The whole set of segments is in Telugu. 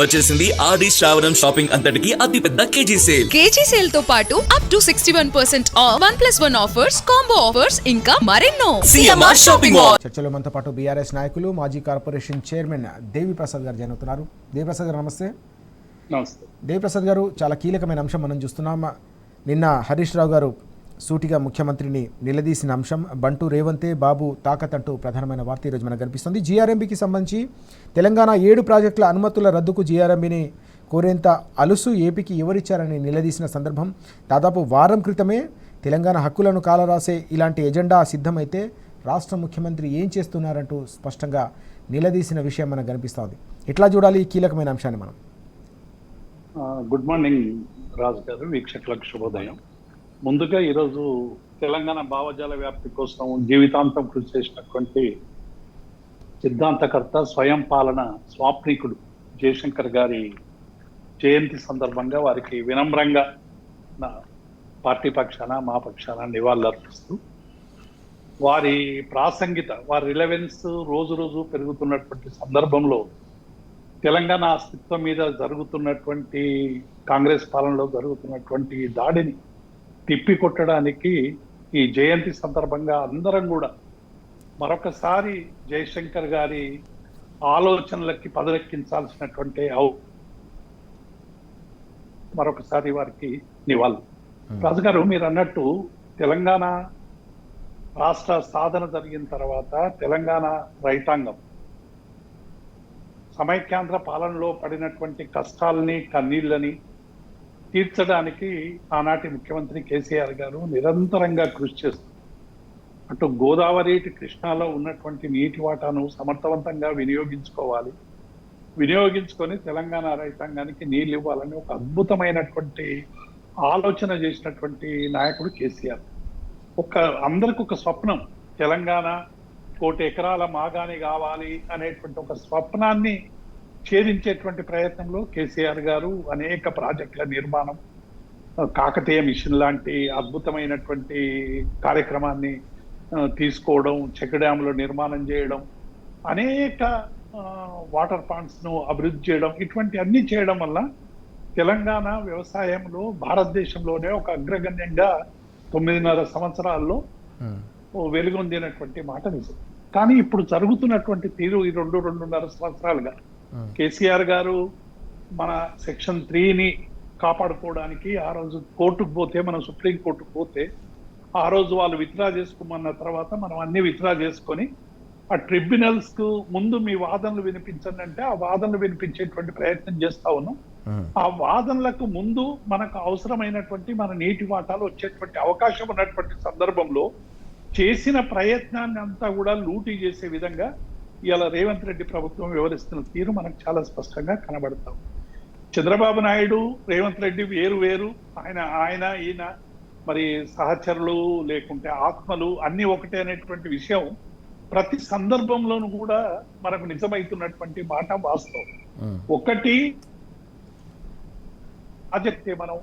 వచ్చేసింది ఆది శ్రావణం షాపింగ్ అంతటికి అతిపెద్ద కేజీ సేల్ తో పాటు up to 61% of 1+1 offers, combo offers ఇంకా మరెన్నో. CMR shopping mall. చర్చలో మనతో పాటు బీఆర్ఎస్ నాయకులు మాజీ కార్పొరేషన్ చైర్మన్ దేవి ప్రసాద్ గారు జాయిన్ అవుతున్నారు. దేవి ప్రసాద్ గారు నమస్తే. నమస్తే. దేవి ప్రసాద్ గారు, చాలా కీలకమైన అంశం మనం చూస్తున్నాం. నిన్న హరీష్ రావు గారు సూటిగా ముఖ్యమంత్రిని నిలదీసిన అంశం, బంటూ రేవంతే బాబు తాకత్ అంటూ ప్రధానమైన వార్త ఈరోజు మనకు కనిపిస్తుంది. జీఆర్ఎంబీకి సంబంధించి తెలంగాణ 7 ప్రాజెక్టుల అనుమతుల రద్దుకు జీఆర్ఎంబీని కోరేంత అలుసు ఏపీకి ఎవరిచ్చారని నిలదీసిన సందర్భం. దాదాపు వారం క్రితమే తెలంగాణ హక్కులను కాలరాసే ఇలాంటి ఎజెండా సిద్ధమైతే రాష్ట్ర ముఖ్యమంత్రి ఏం చేస్తున్నారంటూ స్పష్టంగా నిలదీసిన విషయం మనకు కనిపిస్తుంది. ఎట్లా చూడాలి ఈ కీలకమైన అంశాన్ని మనం? గుడ్ మార్నింగ్ రాజు గారు, వీక్షకులకు శుభోదయం. ముందుగా ఈరోజు తెలంగాణ భావజాల వ్యాప్తి కోసం జీవితాంతం కృషి చేసినటువంటి సిద్ధాంతకర్త, స్వయం పాలన స్వాప్నికుడు జయశంకర్ గారి జయంతి సందర్భంగా వారికి వినమ్రంగా నా పార్టీ పక్షాన, మా పక్షాన నివాళులర్పిస్తూ, వారి ప్రాసంగిత, వారి రిలవెన్స్ రోజు రోజు పెరుగుతున్నటువంటి సందర్భంలో తెలంగాణ అస్తిత్వం మీద జరుగుతున్నటువంటి, కాంగ్రెస్ పాలనలో జరుగుతున్నటువంటి దాడిని తిప్పికొట్టడానికి ఈ జయంతి సందర్భంగా అందరం కూడా మరొకసారి జయశంకర్ గారి ఆలోచనలకి పదరెక్కించాల్సినటువంటి మరొకసారి వారికి నివాళులు. రాజుగారు, మీరు అన్నట్టు తెలంగాణ రాష్ట్ర సాధన జరిగిన తర్వాత తెలంగాణ రైతాంగం సమైక్యాంధ్ర పాలనలో పడినటువంటి కష్టాలని, కన్నీళ్ళని తీర్చడానికి ఆనాటి ముఖ్యమంత్రి కేసీఆర్ గారు నిరంతరంగా కృషి చేస్తారు. అటు గోదావరి, ఇటు కృష్ణాలో ఉన్నటువంటి నీటి వాటాను సమర్థవంతంగా వినియోగించుకొని తెలంగాణ రైతాంగానికి నీళ్ళు ఇవ్వాలని ఒక అద్భుతమైనటువంటి ఆలోచన చేసినటువంటి నాయకుడు కేసీఆర్. అందరికి ఒక స్వప్నం, తెలంగాణ 1,00,00,000 ఎకరాల మాగాని కావాలి అనేటువంటి ఒక స్వప్నాన్ని ఛేదించేటువంటి ప్రయత్నంలో కేసీఆర్ గారు అనేక ప్రాజెక్టుల నిర్మాణం, కాకతీయ మిషన్ లాంటి అద్భుతమైనటువంటి కార్యక్రమాన్ని తీసుకోవడం, చెక్ డ్యాంలో నిర్మాణం చేయడం, అనేక వాటర్ పాండ్స్ ను అభివృద్ధి చేయడం, ఇటువంటి అన్ని చేయడం వల్ల తెలంగాణ వ్యవసాయంలో భారతదేశంలోనే ఒక అగ్రగణ్యంగా 9.5 సంవత్సరాల్లో వెలుగొందినటువంటి మాట నిజం. కానీ ఇప్పుడు జరుగుతున్నటువంటి తీరు ఈ 2.5 సంవత్సరాలుగా కేసీఆర్ గారు మన సెక్షన్ 3ని కాపాడుకోవడానికి ఆ రోజు కోర్టుకు పోతే, మనం సుప్రీం కోర్టుకు పోతే, ఆ రోజు వాళ్ళు విత్డ్రా చేసుకోమన్న తర్వాత మనం అన్ని విత్డ్రా చేసుకొని ఆ ట్రిబ్యునల్స్ కు ముందు మీ వాదనలు వినిపించండి అంటే ఆ వాదనలు వినిపించేటువంటి ప్రయత్నం చేస్తా ఉన్నాం. ఆ వాదనలకు ముందు మనకు అవసరమైనటువంటి మన నీటి వాటాలు వచ్చేటువంటి అవకాశం ఉన్నటువంటి సందర్భంలో చేసిన ప్రయత్నాన్ని అంతా కూడా లూటీ చేసే విధంగా ఇవాళ రేవంత్ రెడ్డి ప్రభుత్వం వ్యవహరిస్తున్న తీరు మనకు చాలా స్పష్టంగా కనబడతాం. చంద్రబాబు నాయుడు, రేవంత్ రెడ్డి వేరు, ఈయన మరి సహచరులు లేకుంటే ఆత్మలు అన్ని ఒకటే అనేటువంటి విషయం ప్రతి సందర్భంలోనూ కూడా మనకు నిజమైతున్నటువంటి మాట వాస్తవం. ఒకటి ప్రాజెక్టే మనం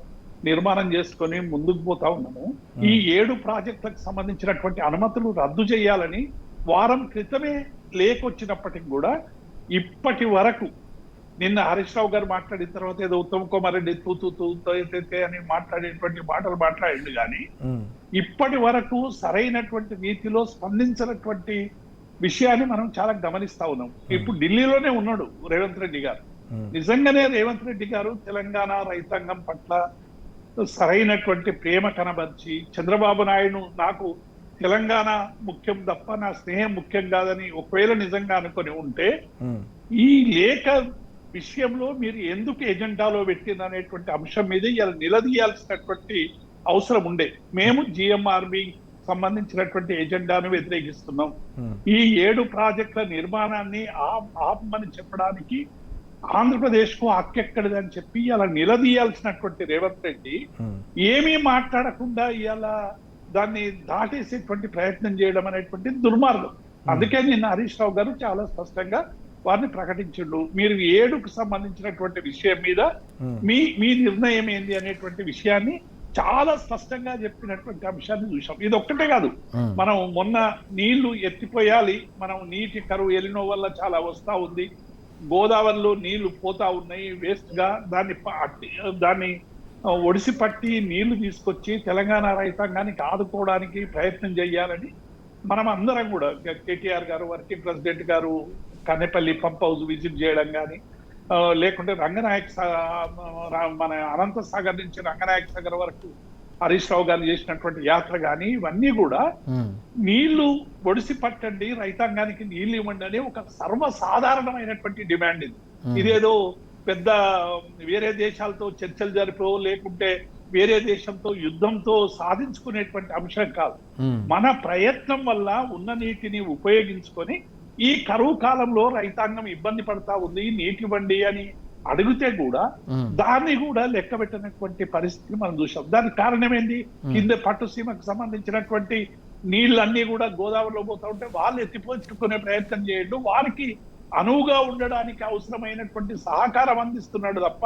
నిర్మాణం చేసుకొని ముందుకు పోతా ఉన్నాము. ఈ 7 ప్రాజెక్టులకు సంబంధించినటువంటి అనుమతులు రద్దు చేయాలని వారం క్రితమే లేకొచ్చినప్పటికి కూడా ఇప్పటి వరకు, నిన్న హరీష్ రావు గారు మాట్లాడిన తర్వాత ఏదో ఉత్తమ్ కుమార్ రెడ్డి అని మాట్లాడేటువంటి మాటలు మాట్లాడిండు, కానీ ఇప్పటి వరకు సరైనటువంటి రీతిలో స్పందించినటువంటి విషయాన్ని మనం చాలా గమనిస్తా ఉన్నాం. ఇప్పుడు ఢిల్లీలోనే ఉన్నాడు రేవంత్ రెడ్డి గారు. నిజంగానే రేవంత్ రెడ్డి గారు తెలంగాణ రైతాంగం పట్ల సరైనటువంటి ప్రేమ కనబర్చి, చంద్రబాబు నాయుడు నాకు తెలంగాణ ముఖ్యం తప్ప నా స్నేహం ముఖ్యం కాదని ఒకవేళ నిజంగా అనుకొని ఉంటే ఈ లేఖ విషయంలో మీరు ఎందుకు ఎజెండాలో పెట్టిందనేటువంటి అంశం మీద ఇలా నిలదీయాల్సినటువంటి అవసరం ఉండే. మేము జిఎంఆర్బి సంబంధించినటువంటి ఎజెండాను వ్యతిరేకిస్తున్నాం. ఈ 7 ప్రాజెక్టుల నిర్మాణాన్ని ఆపమని చెప్పడానికి ఆంధ్రప్రదేశ్ కు హక్కెక్కడిదని చెప్పి ఇలా నిలదీయాల్సినటువంటి రేవంత్ రెడ్డి ఏమీ మాట్లాడకుండా ఇలా దాన్ని దాటేసేటువంటి ప్రయత్నం చేయడం అనేటువంటి దుర్మార్గం. అందుకే నిన్న హరీష్ రావు గారు చాలా స్పష్టంగా వారిని ప్రకటించిండు. మీరు 7కు సంబంధించినటువంటి విషయం మీద మీ నిర్ణయం ఏంది అనేటువంటి విషయాన్ని చాలా స్పష్టంగా చెప్పినటువంటి అంశాన్ని చూసాం. ఇది ఒక్కటే కాదు, మనం మొన్న నీళ్లు ఎత్తిపోయాలి, మనం నీటి కరువు ఎలినో వల్ల చాలా వస్తా ఉంది, గోదావరిలో నీళ్లు పోతా ఉన్నాయి వేస్ట్ గా, దాన్ని ఒడిసి పట్టి నీళ్లు తీసుకొచ్చి తెలంగాణ రైతాంగానికి ఆదుకోవడానికి ప్రయత్నం చేయాలని మనం అందరం కూడా, కేటీఆర్ గారు, వర్కింగ్ ప్రెసిడెంట్ గారు కన్నెపల్లి పంప్ హౌస్ విజిట్ చేయడం కానీ, లేకుంటే మన అనంత సాగర్ నుంచి రంగనాయక సాగర్ వరకు హరీష్ రావు గారు చేసినటువంటి యాత్ర కానీ, ఇవన్నీ కూడా నీళ్లు ఒడిసి పట్టండి, రైతాంగానికి నీళ్లు ఇవ్వండి అనే ఒక సర్వసాధారణమైనటువంటి డిమాండ్ ఇది. ఇదేదో పెద్ద వేరే దేశాలతో చర్చలు జరిపో లేకుంటే వేరే దేశంతో యుద్ధంతో సాధించుకునేటువంటి అంశం కాదు. మన ప్రయత్నం వల్ల ఉన్న నీటిని ఉపయోగించుకొని ఈ కరువు కాలంలో రైతాంగం ఇబ్బంది పడతా ఉంది, నీటి ఇవ్వండి అని అడిగితే కూడా దాన్ని కూడా లెక్క పెట్టినటువంటి పరిస్థితి మనం చూసాం. దానికి కారణం ఏంటి? కింద పట్టుసీమకు సంబంధించినటువంటి నీళ్ళన్నీ కూడా గోదావరిలో పోతా ఉంటే వాళ్ళు ఎత్తిపోచుకునే ప్రయత్నం చేయడం, వారికి అనువుగా ఉండడానికి అవసరమైనటువంటి సహకారం అందిస్తున్నాడు తప్ప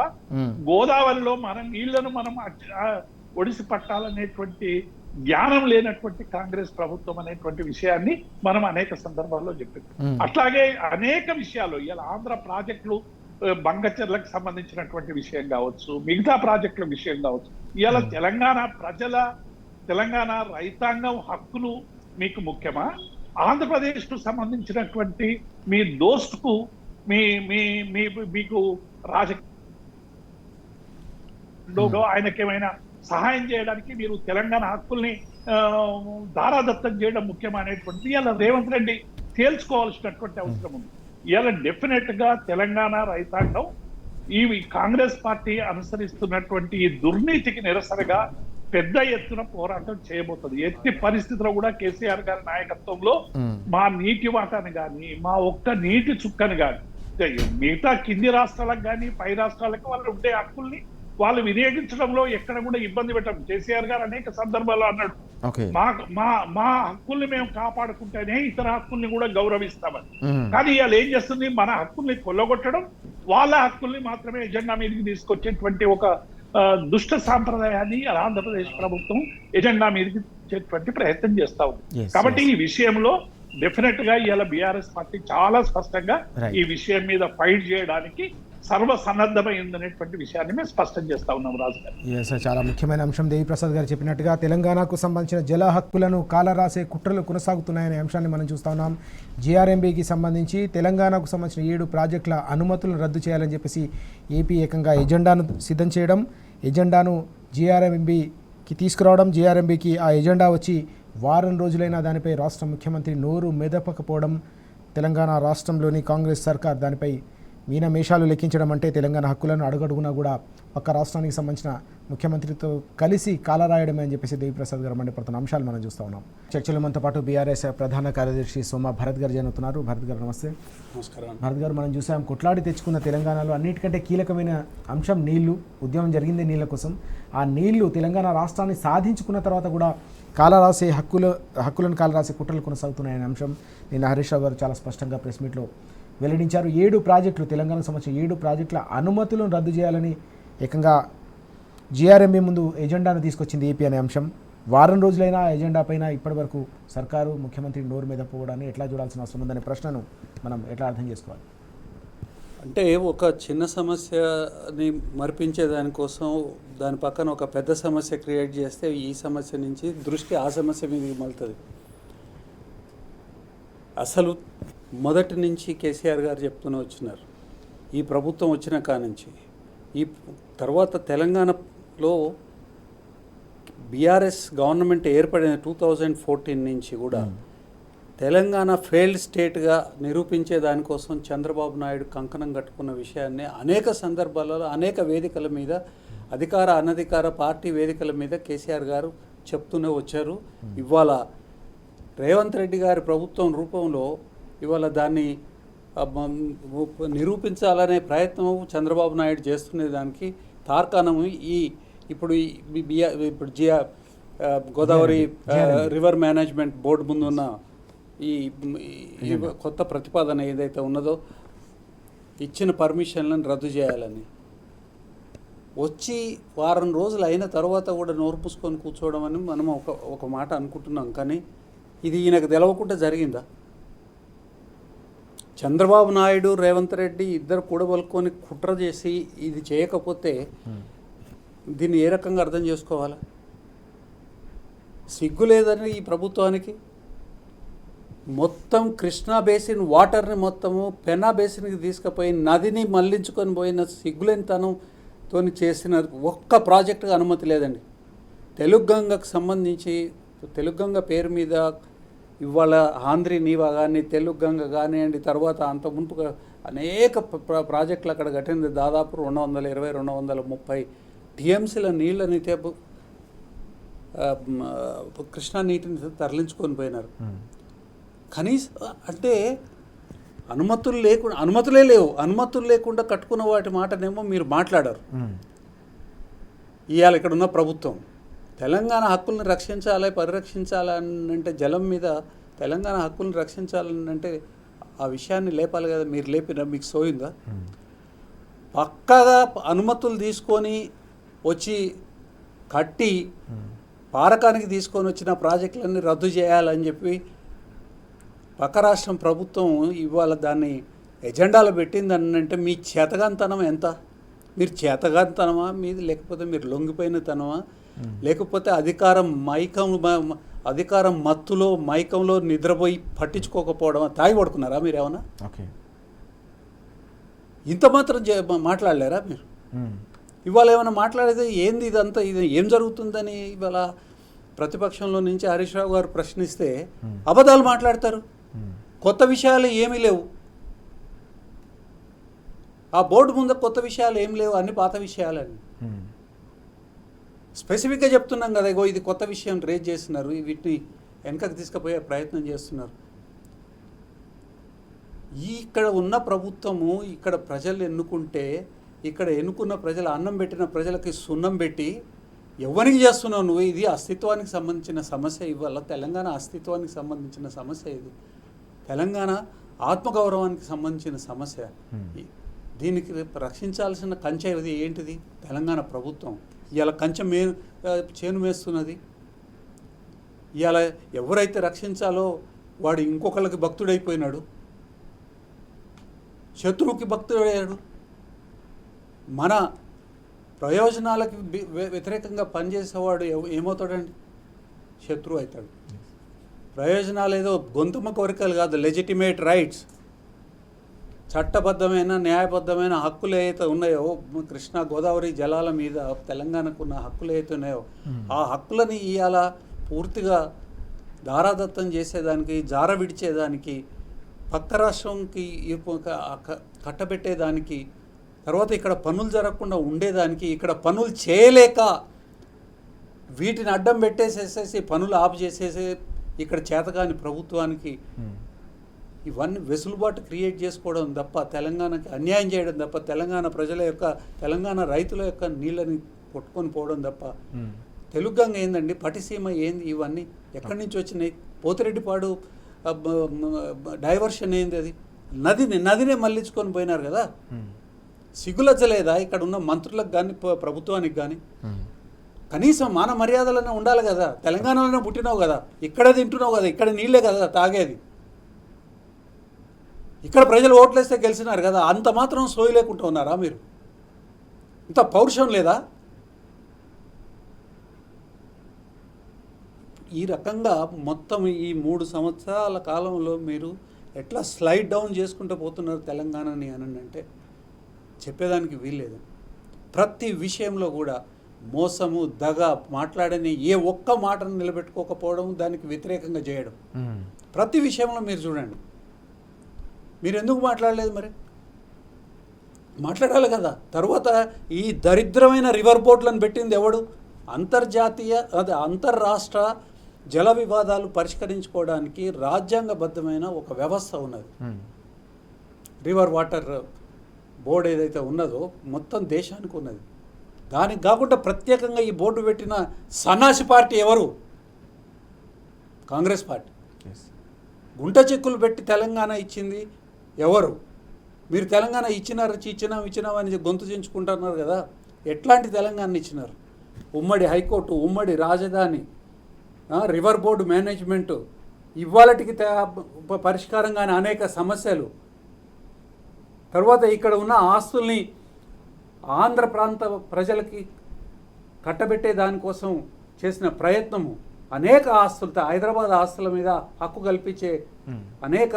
గోదావరిలో మన నీళ్లను మనం ఒడిసి పట్టాలనేటువంటి జ్ఞానం లేనటువంటి కాంగ్రెస్ ప్రభుత్వం అనేటువంటి విషయాన్ని మనం అనేక సందర్భాల్లో చెప్పింది. అట్లాగే అనేక విషయాలు ఇలా ఆంధ్ర ప్రాజెక్టులు, బంగచెర్లకు సంబంధించినటువంటి విషయం కావచ్చు, మిగతా ప్రాజెక్టుల విషయం కావచ్చు, ఇలా తెలంగాణ రైతాంగం హక్కులు మీకు ముఖ్యమా? ఆంధ్రప్రదేశ్ కు సంబంధించినటువంటి మీ దోస్తుకు మీకు రాజకీయ ఆయనకేమైనా సహాయం చేయడానికి మీరు తెలంగాణ హక్కుల్ని దారాదత్తం చేయడం ముఖ్యమా అనేటువంటి ఇలా రేవంత్ రెడ్డి తేల్చుకోవాల్సినటువంటి అవసరం ఉంది. ఇలా డెఫినెట్ గా తెలంగాణ రైతాంగం ఈ కాంగ్రెస్ పార్టీ అనుసరిస్తున్నటువంటి ఈ దుర్నీతికి నిరసనగా పెద్ద ఎత్తున పోరాటం చేయబోతుంది. ఎట్టి పరిస్థితిలో కూడా కేసీఆర్ గారి నాయకత్వంలో మా నీటి వాటాను కానీ, మా ఒక్క నీటి చుక్కను కానీ, మిగతా కింది రాష్ట్రాలకు కానీ పై రాష్ట్రాలకు వాళ్ళు ఉండే హక్కుల్ని వాళ్ళు వినియోగించడంలో ఎక్కడ కూడా ఇబ్బంది పెట్టం. కేసీఆర్ గారు అనేక సందర్భాల్లో అన్నాడు, మా హక్కుల్ని మేము కాపాడుకుంటేనే ఇతర హక్కుల్ని కూడా గౌరవిస్తామని. కానీ ఇవాళ ఏం చేస్తుంది? మన హక్కుల్ని కొల్లగొట్టడం, వాళ్ళ హక్కుల్ని మాత్రమే ఎజెండా మీదకి తీసుకొచ్చేటువంటి ఒక దుష్ట సాంప్రదాయాన్ని ఆంధ్రప్రదేశ్ ప్రభుత్వం ఎజెండా మీదకి ఇచ్చేటువంటి ప్రయత్నం చేస్తా ఉంది. కాబట్టి ఈ విషయంలో డెఫినెట్ గా ఇవాళ బీఆర్ఎస్ పార్టీ చాలా స్పష్టంగా ఈ విషయం మీద ఫైట్ చేయడానికి సర్వసన్నద్ధమైందనేటువంటి విషయాన్ని మేము స్పష్టం చేస్తా ఉన్నాం. రాజు గారు, చాలా ముఖ్యమైన అంశం దేవిప్రసాద్ గారు చెప్పినట్టుగా తెలంగాణకు సంబంధించిన జల హక్కులను కాలరాసే కుట్రలు కొనసాగుతున్నాయనే అంశాన్ని మనం చూస్తా ఉన్నాం. జీఆర్ఎంబీకి సంబంధించి తెలంగాణకు సంబంధించిన 7 ప్రాజెక్టుల అనుమతులను రద్దు చేయాలని చెప్పేసి ఏపీ ఏకంగా ఎజెండాను సిద్ధం చేయడం, ఎజెండాను జీఆర్ఎంబీకి తీసుకురావడం, జీఆర్ఎంబీకి ఆ ఎజెండా వచ్చి వారం రోజులైనా దానిపై రాష్ట్ర ముఖ్యమంత్రి నోరు మెదపకపోవడం, తెలంగాణ రాష్ట్రంలోని కాంగ్రెస్ సర్కార్ దానిపై మీనమేషాలు లెక్కించడం అంటే తెలంగాణ హక్కులను అడుగడుగునా కూడా పక్క రాష్ట్రానికి సంబంధించిన ముఖ్యమంత్రితో కలిసి కాలరాయడమే అని చెప్పేసి దేవిప్రసాద్ గారు మండిపడుతున్న అంశాలు మనం చూస్తూ ఉన్నాం. చర్చలో మనతో పాటు బీఆర్ఎస్ ప్రధాన కార్యదర్శి సోమ భరత్ గారు జరుగుతున్నారు. భరత్ గారు నమస్తే. నమస్కారం. భరత్ గారు, మనం చూసాం కొట్లాడి తెచ్చుకున్న తెలంగాణలో అన్నిటికంటే కీలకమైన అంశం నీళ్లు. ఉద్యమం జరిగిందే నీళ్ల కోసం. ఆ నీళ్లు తెలంగాణ రాష్ట్రాన్ని సాధించుకున్న తర్వాత కూడా కాలరాసే హక్కులను కాలరాసే కుట్రలు కొనసాగుతున్నాయనే అంశం నిన్న హరీష్ రావు గారు చాలా స్పష్టంగా ప్రెస్ మీట్లో వెల్లడించారు. 7 ప్రాజెక్టులు, తెలంగాణకు సంబంధించిన 7 ప్రాజెక్టుల అనుమతులను రద్దు చేయాలని ఏకంగా జీఆర్ఎంబీ ముందు ఎజెండాను తీసుకొచ్చింది ఏపీ అనే అంశం. వారం రోజులైనా ఆ ఎజెండా పైన ఇప్పటివరకు సర్కారు, ముఖ్యమంత్రి నోరు మీద పోవడాన్ని ఎట్లా చూడాల్సిన అవసరం ఉందనే ప్రశ్నను మనం ఎట్లా అర్థం చేసుకోవాలి? అంటే ఒక చిన్న సమస్యని మరిపించే దానికోసం దాని పక్కన ఒక పెద్ద సమస్య క్రియేట్ చేస్తే ఈ సమస్య నుంచి దృష్టి ఆ సమస్య మీదకి మళ్తుంది. అసలు మొదటి నుంచి కేసీఆర్ గారు చెప్తూనే వచ్చినారు, ఈ ప్రభుత్వం వచ్చిన కానుంచి ఈ తర్వాత తెలంగాణలో బీఆర్ఎస్ గవర్నమెంట్ ఏర్పడిన 2014 నుంచి కూడా తెలంగాణ ఫెయిల్డ్ స్టేట్గా నిరూపించే దానికోసం చంద్రబాబు నాయుడు కంకణం కట్టుకున్న విషయాన్ని అనేక సందర్భాలలో అనేక వేదికల మీద, అధికార అనధికార పార్టీ వేదికల మీద కేసీఆర్ గారు చెప్తూనే వచ్చారు. ఇవాళ రేవంత్ రెడ్డి గారి ప్రభుత్వం రూపంలో ఇవాళ దాన్ని నిరూపించాలనే ప్రయత్నం చంద్రబాబు నాయుడు చేస్తున్న దానికి తార్కాణము ఇప్పుడు గోదావరి రివర్ మేనేజ్మెంట్ బోర్డు ముందున్న ఈ కొత్త ప్రతిపాదన ఏదైతే ఉన్నదో ఇచ్చిన పర్మిషన్లను రద్దు చేయాలని వచ్చి వారం రోజులు అయిన తర్వాత కూడా నోరు పూసుకొని కూర్చోవడం అని మనం ఒక మాట అనుకుంటున్నాం. కానీ ఇది ఈయనకు తెలవకుండా జరిగిందా? చంద్రబాబు నాయుడు రేవంత్ రెడ్డి ఇద్దరు కూడబలుకొని కుట్ర చేసి ఇది చేయకపోతే దీన్ని ఏ రకంగా అర్థం చేసుకోవాలా? సిగ్గు లేదని ఈ ప్రభుత్వానికి మొత్తం కృష్ణా బేసిన్ వాటర్ని మొత్తము పెన్నా బేసిన్కి తీసుకుపోయి నదిని మళ్లించుకొని పోయిన సిగ్గులేనితనంతో చేసిన ఒక్క ప్రాజెక్టుగా అనుమతి లేదండి. తెలుగు గంగకు సంబంధించి తెలుగు గంగ పేరు మీద ఇవాళ ఆంధ్రి నీవా కానీ తెలుగు గంగ కానివ్వండి, తర్వాత అంత మునుపుగా అనేక ప్రాజెక్టులు అక్కడ కట్టింది. దాదాపు 220-230 టీఎంసీల నీళ్ళని కృష్ణా నీటిని తరలించుకొని పోయినారు. కనీసం అంటే అనుమతులే లేవు. అనుమతులు లేకుండా కట్టుకున్న వాటి మాటనేమో మీరు మాట్లాడారు. ఇవాళ ఇక్కడ ఉన్న ప్రభుత్వం తెలంగాణ హక్కుల్ని రక్షించాలి, పరిరక్షించాలని అంటే జలం మీద తెలంగాణ హక్కుల్ని రక్షించాలని అంటే ఆ విషయాన్ని లేపాలి కదా. మీరు లేపిన మీకు సోయిందా? పక్కాగా అనుమతులు తీసుకొని వచ్చి కట్టి పారకానికి తీసుకొని వచ్చిన ప్రాజెక్టులన్నీ రద్దు చేయాలని చెప్పి పక్క రాష్ట్రం ప్రభుత్వం ఇవాళ దాన్ని ఎజెండాలో పెట్టిందని అంటే మీ చేతగానితనం ఎంత? మీరు చేతగానితనమా మీది, లేకపోతే మీరు లొంగిపోయిన తనమా, లేకపోతే అధికారం మత్తులో మైకంలో నిద్రపోయి పట్టించుకోకపోవడమా? తాగి పడుకున్నారా మీరు ఏమన్నా? ఇంత మాత్రం మాట్లాడలేరా మీరు? ఇవాళ ఏమైనా మాట్లాడేది ఏంది ఇదంతా, ఇది ఏం జరుగుతుందని ఇవాళ ప్రతిపక్షంలో నుంచి హరీష్ రావు గారు ప్రశ్నిస్తే అబద్ధాలు మాట్లాడతారు. కొత్త విషయాలు ఏమీ లేవు. ఆ బోర్డు ముందు కొత్త విషయాలు ఏం లేవు, అన్ని పాత విషయాలని స్పెసిఫిక్గా చెప్తున్నాం కదా. ఇగో ఇది కొత్త విషయం రేజ్ చేస్తున్నారు, వీటిని వెనకకు తీసుకుపోయే ప్రయత్నం చేస్తున్నారు. ఇక్కడ ఉన్న ప్రభుత్వము ఇక్కడ ప్రజలు ఎన్నుకుంటే, ఇక్కడ ఎన్నుకున్న ప్రజలు అన్నం పెట్టిన ప్రజలకి సున్నం పెట్టి ఎవరికి చేస్తున్నావు నువ్వు? ఇది అస్తిత్వానికి సంబంధించిన సమస్య. ఇవాళ తెలంగాణ అస్తిత్వానికి సంబంధించిన సమస్య. ఇది తెలంగాణ ఆత్మగౌరవానికి సంబంధించిన సమస్య. దీనికి రక్షించాల్సిన కంచె ఇది ఏంటిది? తెలంగాణ ప్రభుత్వం. ఇవాళ కంచె చేను వేస్తున్నది. ఇవాళ ఎవరైతే రక్షించాలో వాడు ఇంకొకళ్ళకి భక్తుడైపోయినాడు, శత్రువుకి భక్తుడయ్యాడు. మన ప్రయోజనాలకి వ్యతిరేకంగా పనిచేసేవాడు ఏమవుతాడండి? శత్రువు అవుతాడు. ప్రయోజనాలు ఏదో గొంతుమ కోరికలు కాదు, లెజిటిమేట్ రైట్స్, చట్టబద్ధమైన న్యాయబద్ధమైన హక్కులు ఏవైతే ఉన్నాయో, కృష్ణా గోదావరి జలాల మీద తెలంగాణకు ఉన్న హక్కులు ఏవైతే ఉన్నాయో ఆ హక్కులని ఇవాళ పూర్తిగా దారాదత్తం చేసేదానికి, జార విడిచేదానికి, పక్క రాష్ట్రంకి కట్టబెట్టేదానికి, తర్వాత ఇక్కడ పనులు జరగకుండా ఉండేదానికి, ఇక్కడ పనులు చేయలేక వీటిని అడ్డం పెట్టేసేసేసి పనులు ఆపు చేసేసి ఇక్కడ చేతగాని ప్రభుత్వానికి ఇవన్నీ వెసులుబాటు క్రియేట్ చేసుకోవడం తప్ప, తెలంగాణకి అన్యాయం చేయడం తప్ప, తెలంగాణ రైతుల యొక్క నీళ్ళని కొట్టుకొని పోవడం తప్ప. తెలుగు గంగ ఏందండి? పటిసీమ ఏంది? ఇవన్నీ ఎక్కడి నుంచి వచ్చినాయి? పోతిరెడ్డిపాడు డైవర్షన్ ఏంది? అది నదినే మళ్ళించుకొని పోయినారు కదా. సిగ్గులచ్చలేదా ఇక్కడ ఉన్న మంత్రులకు కానీ ప్రభుత్వానికి కానీ? కనీసం మాన మర్యాదలనే ఉండాలి కదా. తెలంగాణలోనే పుట్టినావు కదా, ఇక్కడే తింటున్నావు కదా, ఇక్కడ నీళ్ళే కదా తాగేది, ఇక్కడ ప్రజలు ఓట్లేస్తే గెలిచినారు కదా. అంత మాత్రం సోయి లేకుండా ఉన్నారా మీరు? ఇంత పౌరుషం లేదా? ఈ రకంగా మొత్తం ఈ 3 సంవత్సరాల కాలంలో మీరు ఎట్లా స్లైడ్ డౌన్ చేసుకుంటూ పోతున్నారు తెలంగాణని అని అంటే చెప్పేదానికి వీల్లేదు. ప్రతి విషయంలో కూడా మోసము, దగ, మాట్లాడని ఏ ఒక్క మాటను నిలబెట్టుకోకపోవడం, దానికి వ్యతిరేకంగా చేయడం. ప్రతి విషయంలో మీరు చూడండి. మీరు ఎందుకు మాట్లాడలేదు? మరి మాట్లాడాలి కదా. తర్వాత ఈ దరిద్రమైన రివర్ బోట్లను పెట్టింది ఎవడు? అంతర్రాష్ట్ర జల వివాదాలు పరిష్కరించుకోవడానికి రాజ్యాంగబద్ధమైన ఒక వ్యవస్థ ఉన్నది. రివర్ వాటర్ బోర్డు ఏదైతే ఉన్నదో మొత్తం దేశానికి ఉన్నది. దానికి కాకుండా ప్రత్యేకంగా ఈ బోర్డు పెట్టిన సన్నాసి పార్టీ ఎవరు? కాంగ్రెస్ పార్టీ. గుంట చెక్కులు పెట్టి తెలంగాణ ఇచ్చింది ఎవరు? మీరు తెలంగాణ ఇచ్చినామని గొంతు చించుకుంటున్నారు కదా. ఎట్లాంటి తెలంగాణ ఇచ్చినారు? ఉమ్మడి హైకోర్టు, ఉమ్మడి రాజధాని, రివర్ బోర్డు మేనేజ్మెంటు, ఇవాళటికి పరిష్కారంగానే అనేక సమస్యలు, తర్వాత ఇక్కడ ఉన్న ఆస్తుల్ని ఆంధ్ర ప్రాంత ప్రజలకి కట్టబెట్టే దానికోసం చేసిన ప్రయత్నము, అనేక ఆస్తులతో హైదరాబాద్ ఆస్తుల మీద హక్కు కల్పించే అనేక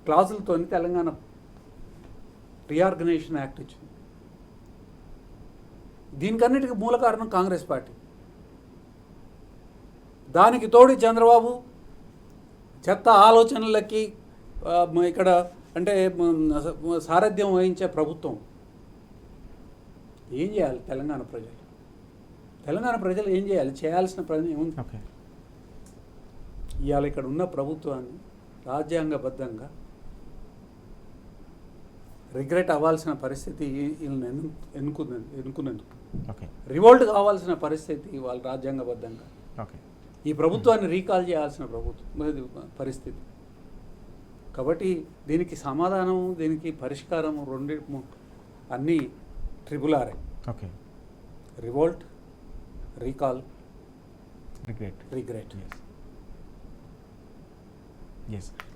క్లాజులతో తెలంగాణ రీఆర్గనైజేషన్ యాక్ట్ వచ్చింది. దీనికన్నిటికీ మూల కారణం కాంగ్రెస్ పార్టీ. దానికి తోడు చంద్రబాబు చెత్త ఆలోచనలకి ఇక్కడ అంటే సారథ్యం వహించే ప్రభుత్వం. ఏం చేయాలి తెలంగాణ ప్రజలు? తెలంగాణ ప్రజలు ఏం చేయాలి? చేయాల్సిన పని ఏముంది? ఇవాళ ఇక్కడ ఉన్న ప్రభుత్వాన్ని రాజ్యాంగబద్ధంగా రిగ్రెట్ అవ్వాల్సిన పరిస్థితి వీళ్ళని ఎన్నుకున్నందుకు, రివోల్ట్ కావాల్సిన పరిస్థితి వాళ్ళు రాజ్యాంగబద్ధంగా, ఈ ప్రభుత్వాన్ని రీకాల్ చేయాల్సిన పరిస్థితి. కాబట్టి దీనికి సమాధానం, దీనికి పరిష్కారం రెండు అన్నీ ట్రిబుల్-ఆర్. Revolt, recall, regret.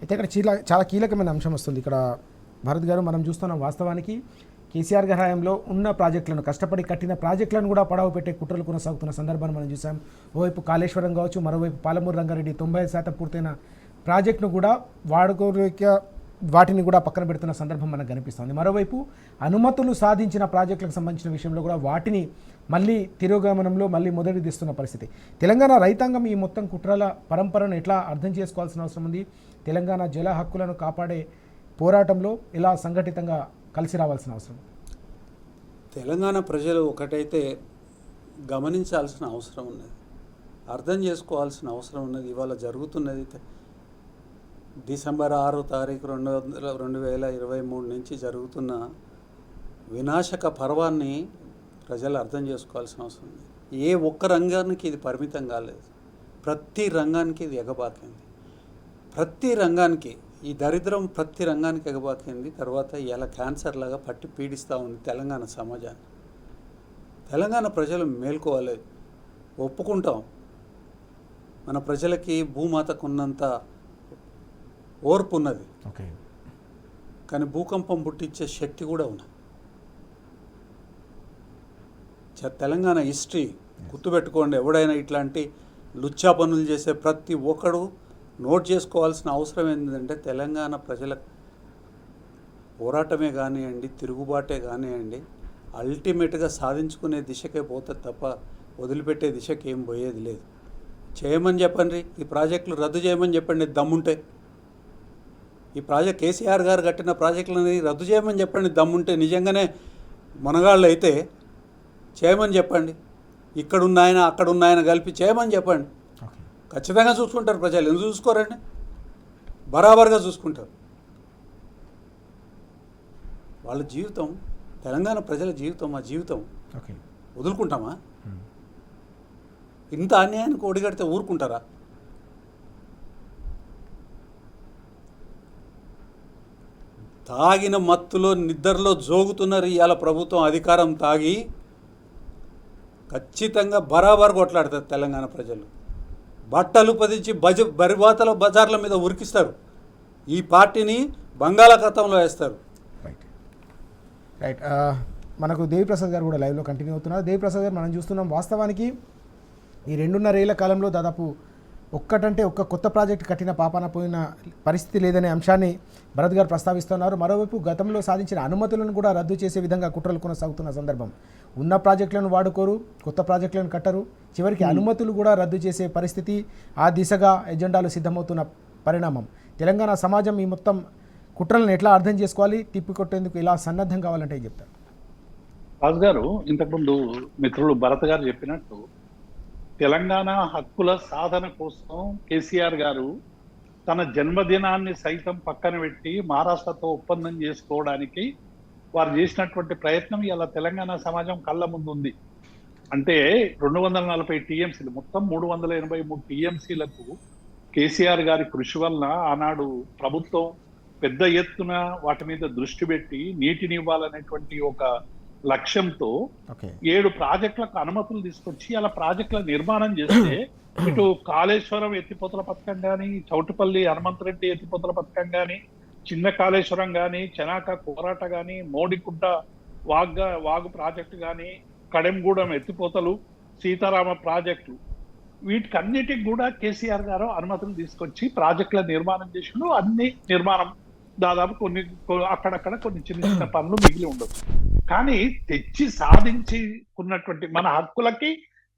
అయితే ఇక్కడ చాలా కీలకమైన అంశం వస్తుంది. ఇక్కడ భరత్ గారు, మనం చూస్తున్నాం వాస్తవానికి కేసీఆర్ గారి హయాంలో ఉన్న ప్రాజెక్టులను, కష్టపడి కట్టిన ప్రాజెక్టులను కూడా పడవ పెట్టే కుట్రలు కొనసాగుతున్న సందర్భాన్ని మనం చూసాం. ఓవైపు కాళేశ్వరం కావచ్చు, మరోవైపు పాలమూరు రంగారెడ్డి 95% పూర్తయిన ప్రాజెక్టును కూడా వాటిని కూడా పక్కన పెడుతున్న సందర్భం మనకు కనిపిస్తుంది. మరోవైపు అనుమతులు సాధించిన ప్రాజెక్టులకు సంబంధించిన విషయంలో కూడా వాటిని మళ్ళీ తిరోగమనంలో మళ్ళీ మొదటి తీస్తున్న పరిస్థితి. తెలంగాణ రైతాంగం ఈ మొత్తం కుట్రల పరంపరను ఎట్లా అర్థం చేసుకోవాల్సిన అవసరం ఉంది? తెలంగాణ జల హక్కులను కాపాడే పోరాటంలో ఎలా సంఘటితంగా కలిసి రావాల్సిన అవసరం? తెలంగాణ ప్రజలు ఒకటైతే గమనించాల్సిన అవసరం ఉన్నది, అర్థం చేసుకోవాల్సిన అవసరం ఉన్నది. ఇవాళ జరుగుతున్నది డిసెంబర్ 6వ తారీఖు 2023 నుంచి జరుగుతున్న వినాశక పర్వాన్ని ప్రజలు అర్థం చేసుకోవాల్సిన అవసరం ఉంది. ఏ ఒక్క రంగానికి ఇది పరిమితం కాలేదు, ప్రతి రంగానికి ఇది ఎగబాకింది. ప్రతి రంగానికి ఈ దరిద్రం ప్రతి రంగానికి ఎగబాకింది. తర్వాత ఇలా క్యాన్సర్ లాగా పట్టి పీడిస్తూ ఉంది తెలంగాణ సమాజాన్ని. తెలంగాణ ప్రజలు మేల్కోవాలి. ఒప్పుకుంటాం, మన ప్రజలకి భూమాతకు ఉన్నంత ఓర్పు ఉన్నది, కానీ భూకంపం పుట్టించే శక్తి కూడా ఉన్నది. తెలంగాణ హిస్టరీ గుర్తుపెట్టుకోండి. ఎవడైనా ఇట్లాంటి లుచ్చా పనులు చేసే ప్రతి ఒక్కడు నోట్ చేసుకోవాల్సిన అవసరం ఏంటంటే, తెలంగాణ ప్రజల పోరాటమే కానివ్వండి, తిరుగుబాటే కానివ్వండి, అల్టిమేట్గా సాధించుకునే దిశకే పోతుంది తప్ప వదిలిపెట్టే దిశకి ఏం పోయేది లేదు. చేయమని చెప్పండి, ఈ ప్రాజెక్టులు రద్దు చేయమని చెప్పండి దమ్ముంటే. ఈ ప్రాజెక్ట్ కేసీఆర్ గారు కట్టిన ప్రాజెక్టులని రద్దు చేయమని చెప్పండి దమ్ముంటే. నిజంగానే మనగాళ్ళు అయితే చేయమని చెప్పండి. ఇక్కడున్న ఆయన అక్కడున్న ఆయన కలిపి చేయమని చెప్పండి. ఖచ్చితంగా చూసుకుంటారు ప్రజలు. ఎందుకు చూసుకోరండి? బరాబర్గా చూసుకుంటారు. వాళ్ళ జీవితం, తెలంగాణ ప్రజల జీవితం, మా జీవితం వదులుకుంటామా? ఇంత అన్యాయానికి ఒడిగడితే ఊరుకుంటారా? తాగిన మత్తులో నిద్రలో జోగుతున్నారు ఇవాళ ప్రభుత్వం. అధికారం తాగి ఖచ్చితంగా బరాబర్ కొట్లాడతారు తెలంగాణ ప్రజలు. బట్టలు పదించి బరిబాతల బజార్ల మీద ఉరికిస్తారు. ఈ పార్టీని బంగాళాఖాతంలో వేస్తారు. రైట్. మనకు దేవిప్రసాద్ గారు కూడా లైవ్లో కంటిన్యూ అవుతున్నారు. దేవిప్రసాద్ గారు, మనం చూస్తున్నాం వాస్తవానికి ఈ 2.5 ఏళ్ల కాలంలో దాదాపు ఒక్క కొత్త ప్రాజెక్టు కట్టిన పాపాన పోయిన పరిస్థితి లేదనే అంశాన్ని భరత్ గారు ప్రస్తావిస్తున్నారు. మరోవైపు గతంలో సాధించిన అనుమతులను కూడా రద్దు చేసే విధంగా కుట్రలు కొనసాగుతున్న సందర్భం. ఉన్న ప్రాజెక్టులను వాడుకోరు, కొత్త ప్రాజెక్టులను కట్టరు, చివరికి అనుమతులు కూడా రద్దు చేసే పరిస్థితి, ఆ దిశగా ఎజెండాలు సిద్ధమవుతున్న పరిణామం. తెలంగాణ సమాజం ఈ మొత్తం కుట్రలను ఎట్లా అర్థం చేసుకోవాలి, తిప్పికొట్టేందుకు ఎలా సన్నద్ధం కావాలంటే ఏం చెప్తారు? రాజు గారు, ఇంతకుముందు మిత్రులు భరత్ గారు చెప్పినట్టు తెలంగాణ హక్కుల సాధన కోసం కేసీఆర్ గారు తన జన్మదినాన్ని సైతం పక్కన పెట్టి మహారాష్ట్రతో ఒప్పందం చేసుకోవడానికి వారు చేసినటువంటి ప్రయత్నం ఇలా తెలంగాణ సమాజం కళ్ళ ముందు ఉంది. అంటే 240 టీఎంసీలు, మొత్తం 383 టీఎంసీలకు కేసీఆర్ గారి కృషి వలన ఆనాడు ప్రభుత్వం పెద్ద ఎత్తున వాటి మీద దృష్టి పెట్టి నీటిని ఇవ్వాలనేటువంటి ఒక లక్ష్యంతో 7 ప్రాజెక్టులకు అనుమతులు తీసుకొచ్చి అలా ప్రాజెక్టుల నిర్మాణం చేస్తే ఇటు కాళేశ్వరం ఎత్తిపోతల పథకం కానీ, చౌటుపల్లి హనుమంతరెడ్డి ఎత్తిపోతల పథకం కానీ, చిన్న కాళేశ్వరం కానీ, చెనాక కోరాట కానీ, మోడికుంట వాగు ప్రాజెక్టు కానీ, కడెంగూడెం ఎత్తిపోతలు, సీతారామ ప్రాజెక్టు, వీటికన్నిటికి కూడా కేసీఆర్ గారు అనుమతులు తీసుకొచ్చి ప్రాజెక్టుల నిర్మాణం చేసిండు. అన్ని నిర్మాణం దాదాపు అక్కడక్కడ కొన్ని చిన్న చిన్న పనులు మిగిలి ఉండొచ్చు. కానీ తెచ్చి సాధించుకున్నటువంటి మన హక్కులకి,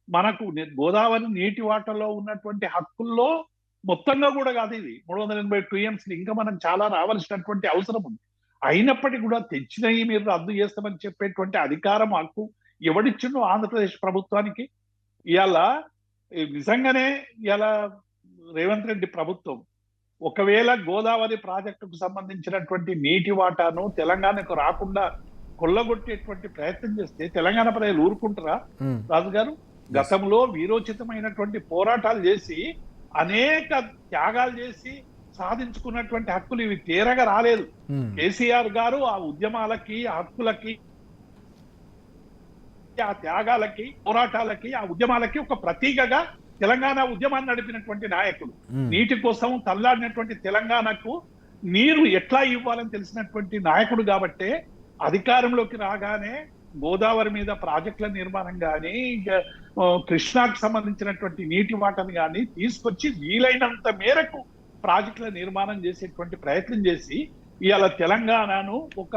మనకు గోదావరి నీటి వాటలో ఉన్నటువంటి హక్కుల్లో మొత్తంగా కూడా కాదు ఇది 382 TMC, ఇంకా మనం చాలా రావాల్సినటువంటి అవసరం ఉంది. అయినప్పటికీ కూడా తెచ్చినవి మీరు రద్దు చేస్తామని చెప్పేటువంటి అధికారం, హక్కు ఎవడిచ్చిండో ఆంధ్రప్రదేశ్ ప్రభుత్వానికి? ఇవాళ నిజంగానే ఇలా రేవంత్ రెడ్డి ప్రభుత్వం ఒకవేళ గోదావరి ప్రాజెక్టుకు సంబంధించినటువంటి నీటి వాటాను తెలంగాణకు రాకుండా కొల్లగొట్టేటువంటి ప్రయత్నం చేస్తే తెలంగాణ ప్రజలు ఊరుకుంటారా? రాజు గారు, గతంలో వీరోచితమైనటువంటి పోరాటాలు చేసి అనేక త్యాగాలు చేసి సాధించుకున్నటువంటి హక్కులు ఇవి తీరగా రాలేదు. కేసీఆర్ గారు ఆ ఉద్యమాలకి, ఆ హక్కులకి, ఆ త్యాగాలకి, పోరాటాలకి, ఆ ఉద్యమాలకి ఒక ప్రతీకగా తెలంగాణ ఉద్యమాన్ని నడిపినటువంటి నాయకుడు. నీటి కోసం తల్లాడినటువంటి తెలంగాణకు నీరు ఎట్లా ఇవ్వాలని తెలిసినటువంటి నాయకుడు కాబట్టే అధికారంలోకి రాగానే గోదావరి మీద ప్రాజెక్టుల నిర్మాణం కానీ, కృష్ణాకు సంబంధించినటువంటి నీటి వాటను కానీ తీసుకొచ్చి వీలైనంత మేరకు ప్రాజెక్టుల నిర్మాణం చేసేటువంటి ప్రయత్నం చేసి ఇవాళ తెలంగాణను ఒక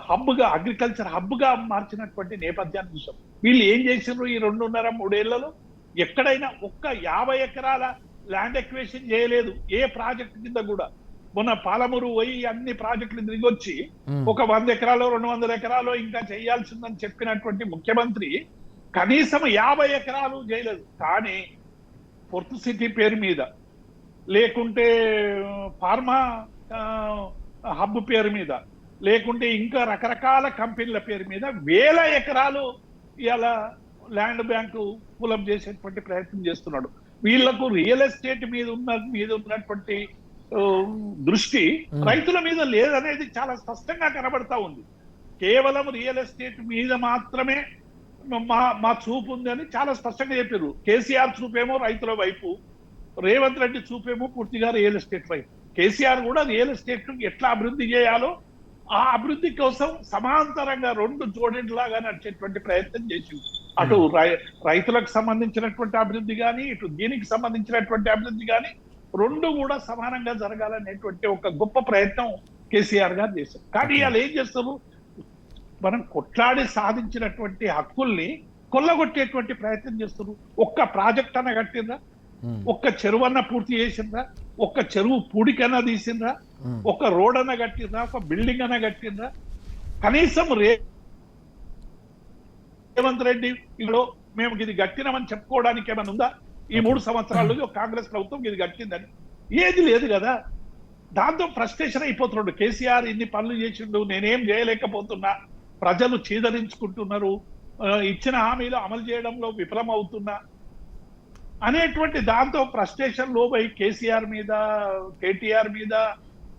హబ్గా, అగ్రికల్చర్ హబ్గా మార్చినటువంటి నేపథ్యాన్ని చూసాం. వీళ్ళు ఏం చేసినారు ఈ 2.5-3 ఏళ్లలో? ఎక్కడైనా ఒక్క 50 ఎకరాల ల్యాండ్ ఎక్వేషన్ చేయలేదు ఏ ప్రాజెక్టు కింద కూడా. మొన్న పాలమూరు పోయి అన్ని ప్రాజెక్టులు తిరిగి వచ్చి ఒక 100 ఎకరాలు 200 ఎకరాలు ఇంకా చేయాల్సిందని చెప్పినటువంటి ముఖ్యమంత్రి కనీసం 50 ఎకరాలు చేయలేదు. కానీ పోర్ట్ సిటీ పేరు మీద, లేకుంటే ఫార్మా హబ్ పేరు మీద, లేకుంటే ఇంకా రకరకాల కంపెనీల పేరు మీద వేల ఎకరాలు ఇలా ల్యాండ్ బ్యాంకు మూలం చేసేటువంటి ప్రయత్నం చేస్తున్నాడు. వీళ్లకు రియల్ ఎస్టేట్ మీద ఉన్నటువంటి దృష్టి రైతుల మీద లేదనేది చాలా స్పష్టంగా కనబడతా ఉంది. కేవలం రియల్ ఎస్టేట్ మీద మాత్రమే మా చూపు ఉంది అని చాలా స్పష్టంగా చెప్పారు. కేసీఆర్ చూపేమో రైతుల వైపు, రేవంత్ రెడ్డి చూపేమో పూర్తిగా రియల్ ఎస్టేట్ వైపు. కేసీఆర్ కూడా రియల్ ఎస్టేట్ ఎట్లా అభివృద్ధి చేయాలో ఆ అభివృద్ధి కోసం సమాంతరంగా 2 జోడెంట్లాగా నడిచేటువంటి ప్రయత్నం చేసింది. అటు రైతులకు సంబంధించినటువంటి అభివృద్ధి కానీ, ఇటు దీనికి సంబంధించినటువంటి అభివృద్ధి కానీ 2 కూడా సమానంగా జరగాలనేటువంటి ఒక గొప్ప ప్రయత్నం కేసీఆర్ గారు చేశారు. కానీ వాళ్ళు ఏం చేస్తారు? మనం కొట్లాడి సాధించినటువంటి హక్కుల్ని కొల్లగొట్టేటువంటి ప్రయత్నం చేస్తారు. ఒక్క ప్రాజెక్ట్ అన్న కట్టిందా? ఒక్క చెరువు అన్న పూర్తి చేసిందా? ఒక్క చెరువు పూడికన్నా తీసిందా? ఒక రోడ్ అన్న కట్టిందా? ఒక బిల్డింగ్ అన్న కట్టిందా? కనీసం రేవంత్ రెడ్డి ఇప్పుడు మేము ఇది గట్టినామని చెప్పుకోవడానికి ఏమైనా ఉందా? ఈ 3 సంవత్సరాల్లో కాంగ్రెస్ ప్రభుత్వం ఇది గట్టిందని ఏది లేదు కదా. దాంతో ఫ్రస్ట్రేషన్ అయిపోతున్నాడు. కేసీఆర్ ఇన్ని పనులు చేసిండు, నేనేం చేయలేకపోతున్నా, ప్రజలు చీదరించుకుంటున్నారు, ఇచ్చిన హామీలు అమలు చేయడంలో విఫలం అవుతున్నా అనేటువంటి దాంతో ఫ్రస్ట్రేషన్ లో పోయి కేసీఆర్ మీద, కేటీఆర్ మీద,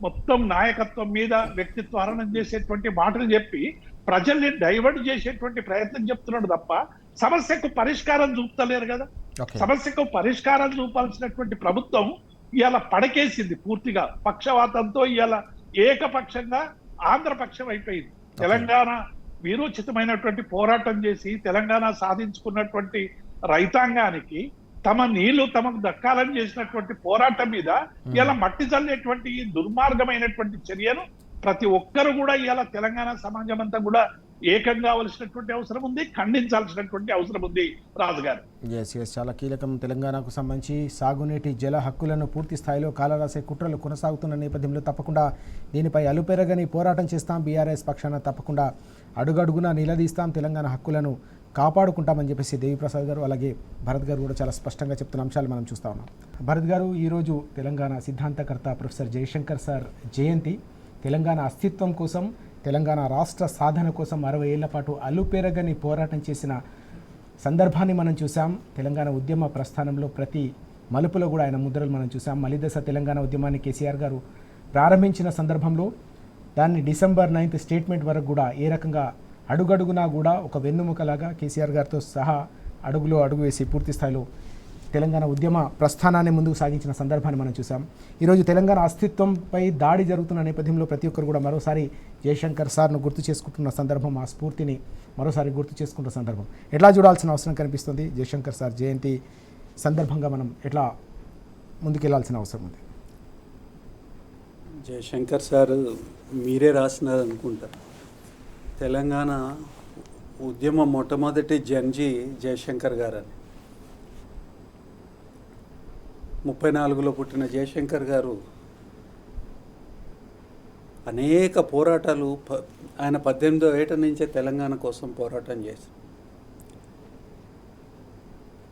మొత్తం నాయకత్వం మీద వ్యక్తిత్వ హరణం చేసేటువంటి మాటలు చెప్పి ప్రజల్ని డైవర్ట్ చేసేటువంటి ప్రయత్నం చెప్తున్నాడు తప్ప సమస్యకు పరిష్కారం చూపుతలేరు కదా. సమస్యకు పరిష్కారం చూపాల్సినటువంటి ప్రభుత్వం ఇవాళ పడకేసింది పూర్తిగా పక్షవాతంతో. ఇవాళ ఏకపక్షంగా ఆంధ్రపక్షం అయిపోయింది. తెలంగాణ వీరోచితమైనటువంటి పోరాటం చేసి తెలంగాణ సాధించుకున్నటువంటి రైతాంగానికి తమ నీళ్లు తమకు దక్కాలని చేసినటువంటి పోరాటం మీద ఇలా మట్టి చల్లేటువంటి దుర్మార్గమైనటువంటి చర్యను ప్రతి ఒక్కరు కూడా ఇవాళ తెలంగాణ సమాజం అంతా కూడా ఏకం కావలసినటువంటి అవసరం ఉంది, ఖండించాల్సినటువంటి అవసరం ఉంది. రాజుగారు, చాలా కీలకం. తెలంగాణకు సంబంధించి సాగునీటి జల హక్కులను పూర్తి స్థాయిలో కాలరాసే కుట్రలు కొనసాగుతున్న నేపథ్యంలో తప్పకుండా దీనిపై అలుపెరగని పోరాటం చేస్తాం. బీఆర్ఎస్ పక్షాన తప్పకుండా అడుగడుగునా నిలదీస్తాం, తెలంగాణ హక్కులను కాపాడుకుంటామని చెప్పేసి దేవిప్రసాద్ గారు అలాగే భరత్ గారు కూడా చాలా స్పష్టంగా చెప్తున్న అంశాలు మనం చూస్తా ఉన్నాం. భరత్ గారు, ఈరోజు తెలంగాణ సిద్ధాంతకర్త ప్రొఫెసర్ జయశంకర్ సార్ జయంతి. తెలంగాణ అస్తిత్వం కోసం, తెలంగాణ రాష్ట్ర సాధన కోసం 60 ఏళ్ల పాటు అలుపెరగని పోరాటం చేసిన సందర్భాన్ని మనం చూసాం. తెలంగాణ ఉద్యమ ప్రస్థానంలో ప్రతి మలుపులో కూడా ఆయన ముద్రలు మనం చూసాం. మలిదశ తెలంగాణ ఉద్యమాన్ని కేసీఆర్ గారు ప్రారంభించిన సందర్భంలో దాన్ని December 9th స్టేట్మెంట్ వరకు కూడా ఏ రకంగా అడుగడుగునా కూడా ఒక వెన్నుముకలాగా కేసీఆర్ గారితో సహా అడుగులో అడుగు వేసి పూర్తి స్థాయిలో తెలంగాణ ఉద్యమ ప్రస్థానాన్ని ముందుకు సాగించిన సందర్భాన్ని మనం చూసాం. ఈరోజు తెలంగాణ అస్తిత్వంపై దాడి జరుగుతున్న నేపథ్యంలో ప్రతి ఒక్కరు కూడా మరోసారి జయశంకర్ సార్ను గుర్తు చేసుకుంటున్న సందర్భం, ఆ స్ఫూర్తిని మరోసారి గుర్తు చేసుకుంటున్న సందర్భం. ఎట్లా చూడాల్సిన అవసరం కనిపిస్తుంది? జయశంకర్ సార్ జయంతి సందర్భంగా మనం ఎట్లా ముందుకెళ్లాల్సిన అవసరం ఉంది? జయశంకర్ సార్ మీరే రాసినారు అనుకుంటా. తెలంగాణ ఉద్యమ మొట్టమొదటి జంజి జయశంకర్ గారని. 34లో పుట్టిన జయశంకర్ గారు అనేక పోరాటాలు ఆయన 18వ ఏట నుంచే తెలంగాణ కోసం పోరాటం చేశారు.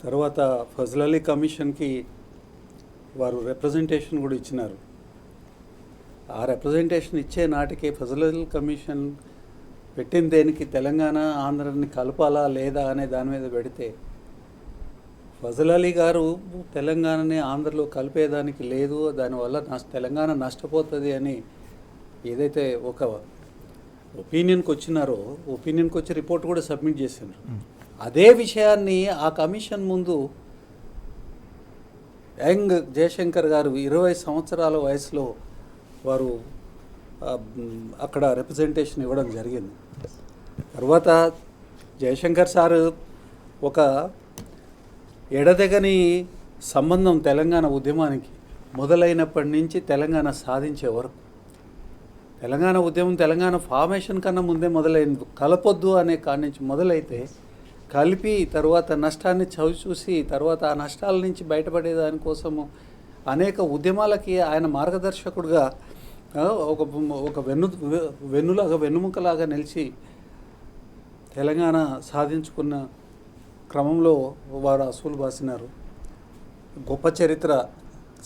తర్వాత ఫజల్ అలీ కమిషన్కి వారు రిప్రజెంటేషన్ కూడా ఇచ్చినారు. ఆ రిప్రజెంటేషన్ ఇచ్చే నాటికి ఫజల్ అలీ కమిషన్ పెట్టిన దేనికి తెలంగాణ ఆంధ్రాని కలపాలా లేదా అనే దాని మీద పెడితే ఫజల్ అలీ గారు తెలంగాణని ఆంధ్రలో కలిపేదానికి లేదు, దానివల్ల తెలంగాణ నష్టపోతుంది అని ఏదైతే ఒక ఒపీనియన్కి వచ్చినారో ఒపీనియన్కి వచ్చి రిపోర్ట్ కూడా సబ్మిట్ చేసినారు. అదే విషయాన్ని ఆ కమిషన్ ముందు యంగ్ జయశంకర్ గారు 20 సంవత్సరాల వయసులో వారు అక్కడ రిప్రజెంటేషన్ ఇవ్వడం జరిగింది. తర్వాత జయశంకర్ సార్ ఒక ఎడతెగని సంబంధం తెలంగాణ ఉద్యమానికి మొదలైనప్పటి నుంచి తెలంగాణ సాధించే వరకు. తెలంగాణ ఉద్యమం తెలంగాణ ఫార్మేషన్ కన్నా ముందే మొదలైంది. కలపొద్దు అనే కాడి నుంచి మొదలైతే కలిపి తర్వాత నష్టాన్ని చవిచూసి తర్వాత ఆ నష్టాల నుంచి బయటపడే దానికోసము అనేక ఉద్యమాలకి ఆయన మార్గదర్శకుడుగా ఒక వెన్నులాగా వెన్నుముకలాగా నిలిచి తెలంగాణ సాధించుకున్న క్రమంలో వారు అసూలు బాసినారు. గొప్ప చరిత్ర,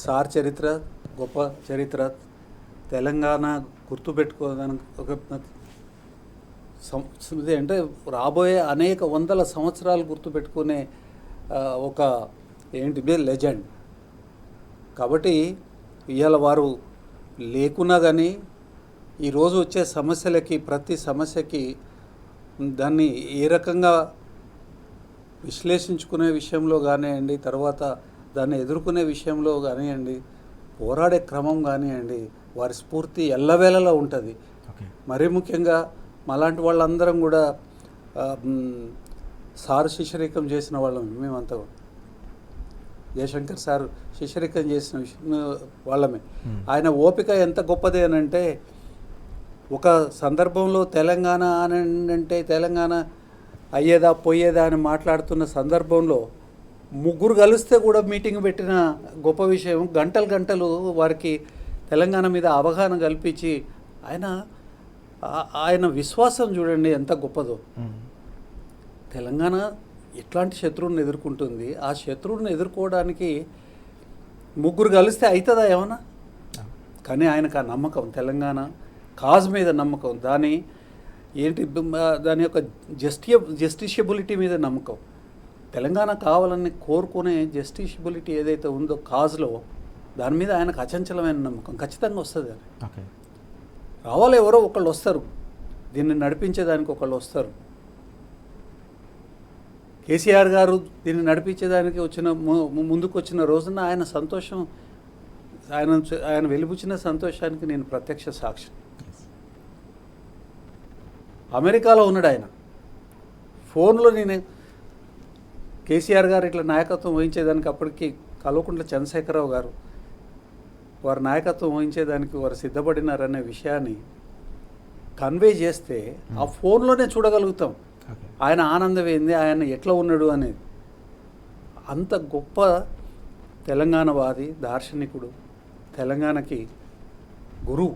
సార్ చరిత్ర, గొప్ప చరిత్ర. తెలంగాణ గుర్తుపెట్టుకోవడానికి ఒక అంటే రాబోయే అనేక వందల సంవత్సరాలు గుర్తుపెట్టుకునే ఒక లెజెండ్. కాబట్టి ఇవాళ వారు లేకున్నా కానీ ఈరోజు వచ్చే సమస్యలకి ప్రతి సమస్యకి దాన్ని ఏ రకంగా విశ్లేషించుకునే విషయంలో కానివ్వండి, తర్వాత దాన్ని ఎదుర్కొనే విషయంలో కానివ్వండి, పోరాడే క్రమం కానివ్వండి, వారి స్ఫూర్తి ఎల్లవేళలా ఉంటుంది. మరీ ముఖ్యంగా మాలాంటి వాళ్ళందరం కూడా సారు శిష్యరికం చేసిన వాళ్ళం. మేమంతా జయశంకర్ సార్ శిష్యరికం చేసిన వాళ్ళమే. ఆయన ఓపిక ఎంత గొప్పది అని అంటే, ఒక సందర్భంలో తెలంగాణ అని అంటే తెలంగాణ అయ్యేదా పోయేదా అని మాట్లాడుతున్న సందర్భంలో ముగ్గురు కలిస్తే కూడా మీటింగ్ పెట్టిన గొప్ప విషయం. గంటలు వారికి తెలంగాణ మీద అవగాహన కల్పించి ఆయన విశ్వాసం చూడండి ఎంత గొప్పదో. తెలంగాణ ఎట్లాంటి శత్రువుని ఎదుర్కొంటుంది, ఆ శత్రువుని ఎదుర్కోవడానికి ముగ్గురు కలిస్తే అవుతుందా ఏమన్నా? కానీ ఆయనకు ఆ నమ్మకం, తెలంగాణ కాజ్ మీద నమ్మకం, దాని యొక్క జస్టిషియబిలిటీ మీద నమ్మకం. తెలంగాణ కావాలని కోరుకునే జస్టిషియబిలిటీ ఏదైతే ఉందో కాజ్లో, దాని మీద ఆయనకు అచంచలమైన నమ్మకం. ఖచ్చితంగా వస్తుంది. అది రావాలి, ఎవరో ఒకళ్ళు వస్తారు, దీన్ని నడిపించేదానికి ఒకళ్ళు వస్తారు. కేసీఆర్ గారు దీన్ని నడిపించేదానికి ముందుకు వచ్చిన రోజున ఆయన సంతోషం, ఆయన వెలిబుచ్చిన సంతోషానికి నేను ప్రత్యక్ష సాక్షి. అమెరికాలో ఉన్నాడు ఆయన. ఫోన్లో నేను కేసీఆర్ గారు ఇట్లా నాయకత్వం వహించేదానికి, అప్పటికి కల్వకుంట్ల చంద్రశేఖరరావు గారు వారు నాయకత్వం వహించేదానికి వారు సిద్ధపడినారనే విషయాన్ని కన్వే చేస్తే ఆ ఫోన్లోనే చూడగలుగుతాం ఆయన ఆనందం ఏంది, ఆయన ఎట్లా ఉన్నాడు అనేది. అంత గొప్ప తెలంగాణవాది, దార్శనికుడు, తెలంగాణకి గురువు,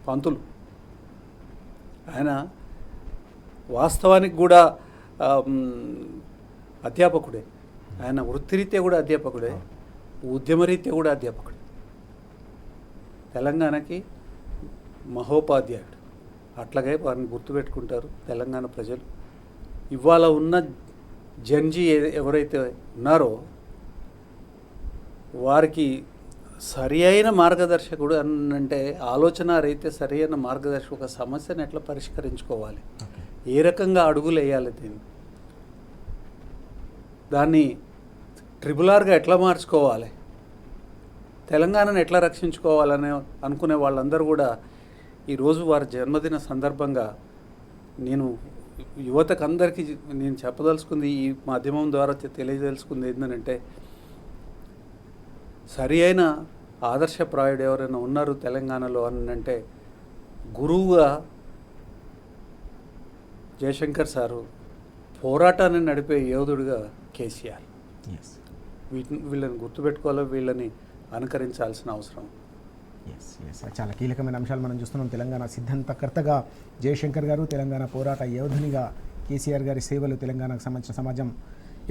పంతులు. ఆయన వాస్తవానికి కూడా అధ్యాపకుడే. ఆయన వృత్తిరీత్యా కూడా అధ్యాపకుడే, ఉద్యమరీత్యా కూడా అధ్యాపకుడే. తెలంగాణకి మహోపాధ్యాయుడు. అట్లాగే వారిని గుర్తుపెట్టుకుంటారు తెలంగాణ ప్రజలు. ఇవాళ ఉన్న జంజీ ఎవరైతే ఉన్నారో వారికి సరి అయిన మార్గదర్శకుడు అంటే ఆలోచన రైతే సరి అయిన మార్గదర్శకుడు. ఒక సమస్యను ఎట్లా పరిష్కరించుకోవాలి, ఏ రకంగా అడుగులు వేయాలి, దాన్ని RRRగా ఎట్లా మార్చుకోవాలి, తెలంగాణను ఎట్లా రక్షించుకోవాలని అనుకునే వాళ్ళందరూ కూడా ఈరోజు వారి జన్మదిన సందర్భంగా నేను యువతకు అందరికీ నేను చెప్పదలుచుకుంది, ఈ మాధ్యమం ద్వారా తెలియదలుచుకుంది ఏంటంటే, సరి అయిన ఆదర్శప్రాయుడు ఎవరైనా ఉన్నారు తెలంగాణలో అని అంటే గురువుగా జయశంకర్ సారు, పోరాటాన్ని నడిపే యోధుడిగా కేసీఆర్. వీళ్ళని గుర్తుపెట్టుకోవాలి, వీళ్ళని అనుకరించాల్సిన అవసరం. చాలా కీలకమైన అంశాలు మనం చూస్తున్నాం. తెలంగాణ సిద్ధాంతకర్తగా జయశంకర్ గారు, తెలంగాణ పోరాట యోధునిగా కేసీఆర్ గారి సేవలు తెలంగాణకు సంబంధించిన సమాజం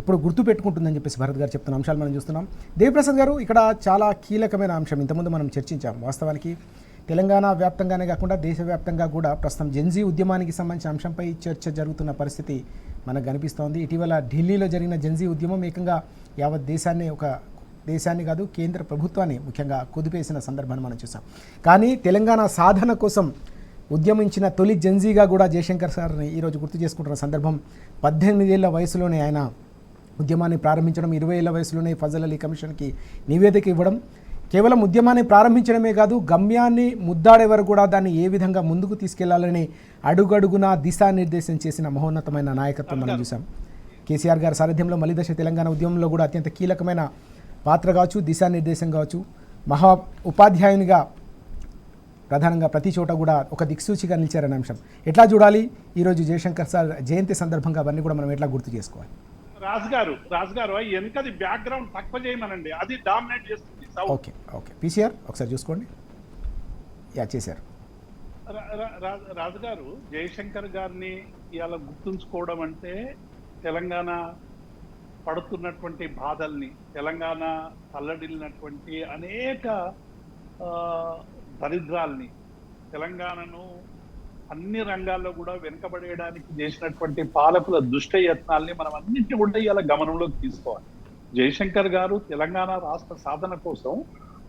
ఇప్పుడు గుర్తు పెట్టుకుంటుందని చెప్పేసి భరత్ గారు చెప్తున్న అంశాలు మనం చూస్తున్నాం. దేవిప్రసాద్ గారు, ఇక్కడ చాలా కీలకమైన అంశం ఇంతకుముందు మనం చర్చించాం. వాస్తవానికి తెలంగాణ వ్యాప్తంగానే కాకుండా దేశవ్యాప్తంగా కూడా ప్రస్తుతం జెన్జీ ఉద్యమానికి సంబంధించిన అంశంపై చర్చ జరుగుతున్న పరిస్థితి మనకు కనిపిస్తోంది. ఇటీవల ఢిల్లీలో జరిగిన జెన్జీ ఉద్యమం ఏకంగా యావత్ దేశాన్ని కాదు, కేంద్ర ప్రభుత్వాన్ని ముఖ్యంగా కుదిపేసిన సందర్భాన్ని మనం చూసాం. కానీ తెలంగాణ సాధన కోసం ఉద్యమించిన తొలి జెన్జీగా కూడా జయశంకర్ సార్ని ఈరోజు గుర్తు చేసుకుంటున్న సందర్భం. 18 ఏళ్ల వయసులోనే ఆయన ఉద్యమాన్ని ప్రారంభించడం, 20 ఏళ్ల వయసులోనే ఫజల్ అలీ కమిషన్కి నివేదిక ఇవ్వడం, కేవలం ఉద్యమాన్ని ప్రారంభించడమే కాదు, గమ్యాన్ని ముద్దాడే వరకు కూడా దాన్ని ఏ విధంగా ముందుకు తీసుకెళ్లాలని అడుగడుగునా దిశానిర్దేశం చేసిన మహోన్నతమైన నాయకత్వం మనం చూసాం. కేసీఆర్ గారి సారథ్యంలో మలిదశ తెలంగాణ ఉద్యమంలో కూడా అత్యంత కీలకమైన పాత్ర కావచ్చు, దిశానిర్దేశం కావచ్చు, మహా ఉపాధ్యాయునిగా ప్రధానంగా ప్రతి చోట కూడా ఒక దిక్సూచిగా నిలిచారనే అంశం ఎట్లా చూడాలి? ఈరోజు జయశంకర్ సార్ జయంతి సందర్భంగా అవన్నీ కూడా మనం ఎట్లా గుర్తు చేసుకోవాలి? రాజు గారు వెనకది బ్యాక్గ్రౌండ్ తక్కువ చేయమనండి, అది డామినేట్ చేస్తుంది. ఓకే పీసీఆర్ ఒకసారి చూసుకోండి. చేశారు. రాజుగారు జయశంకర్ గారిని ఇవాళ గుర్తుంచుకోవడం అంటే తెలంగాణ పడుతున్నటువంటి బాధల్ని, తెలంగాణ తల్లడిల్లినటువంటి అనేక దరిద్రాల్ని, తెలంగాణను అన్ని రంగాల్లో కూడా వెనుకబడేయడానికి చేసినటువంటి పాలకుల దుష్ట యత్నాల్ని మనం అన్నింటినీ కూడా ఇలా గమనంలోకి తీసుకోవాలి. జయశంకర్ గారు తెలంగాణ రాష్ట్ర సాధన కోసం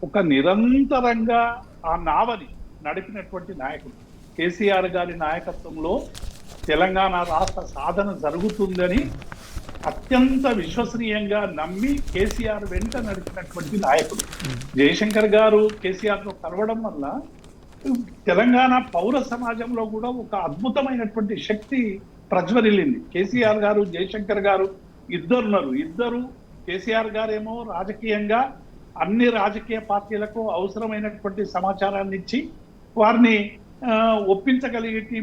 ఒక నిరంతరంగా ఆ నావని నడిపినటువంటి నాయకుడు. కేసీఆర్ గారి నాయకత్వంలో తెలంగాణ రాష్ట్ర సాధన జరుగుతుందని అత్యంత విశ్వసనీయంగా నమ్మి కేసీఆర్ వెంట నడిపినటువంటి నాయకుడు. జయశంకర్ గారు కేసీఆర్తో కలవడం వల్ల తెలంగాణ పౌర సమాజంలో కూడా ఒక అద్భుతమైనటువంటి శక్తి ప్రజ్వరిల్లింది. కేసీఆర్ గారు, జయశంకర్ గారు ఇద్దరు కేసీఆర్ గారేమో రాజకీయంగా అన్ని రాజకీయ పార్టీలకు అవసరమైనటువంటి సమాచారాన్ని ఇచ్చి వారిని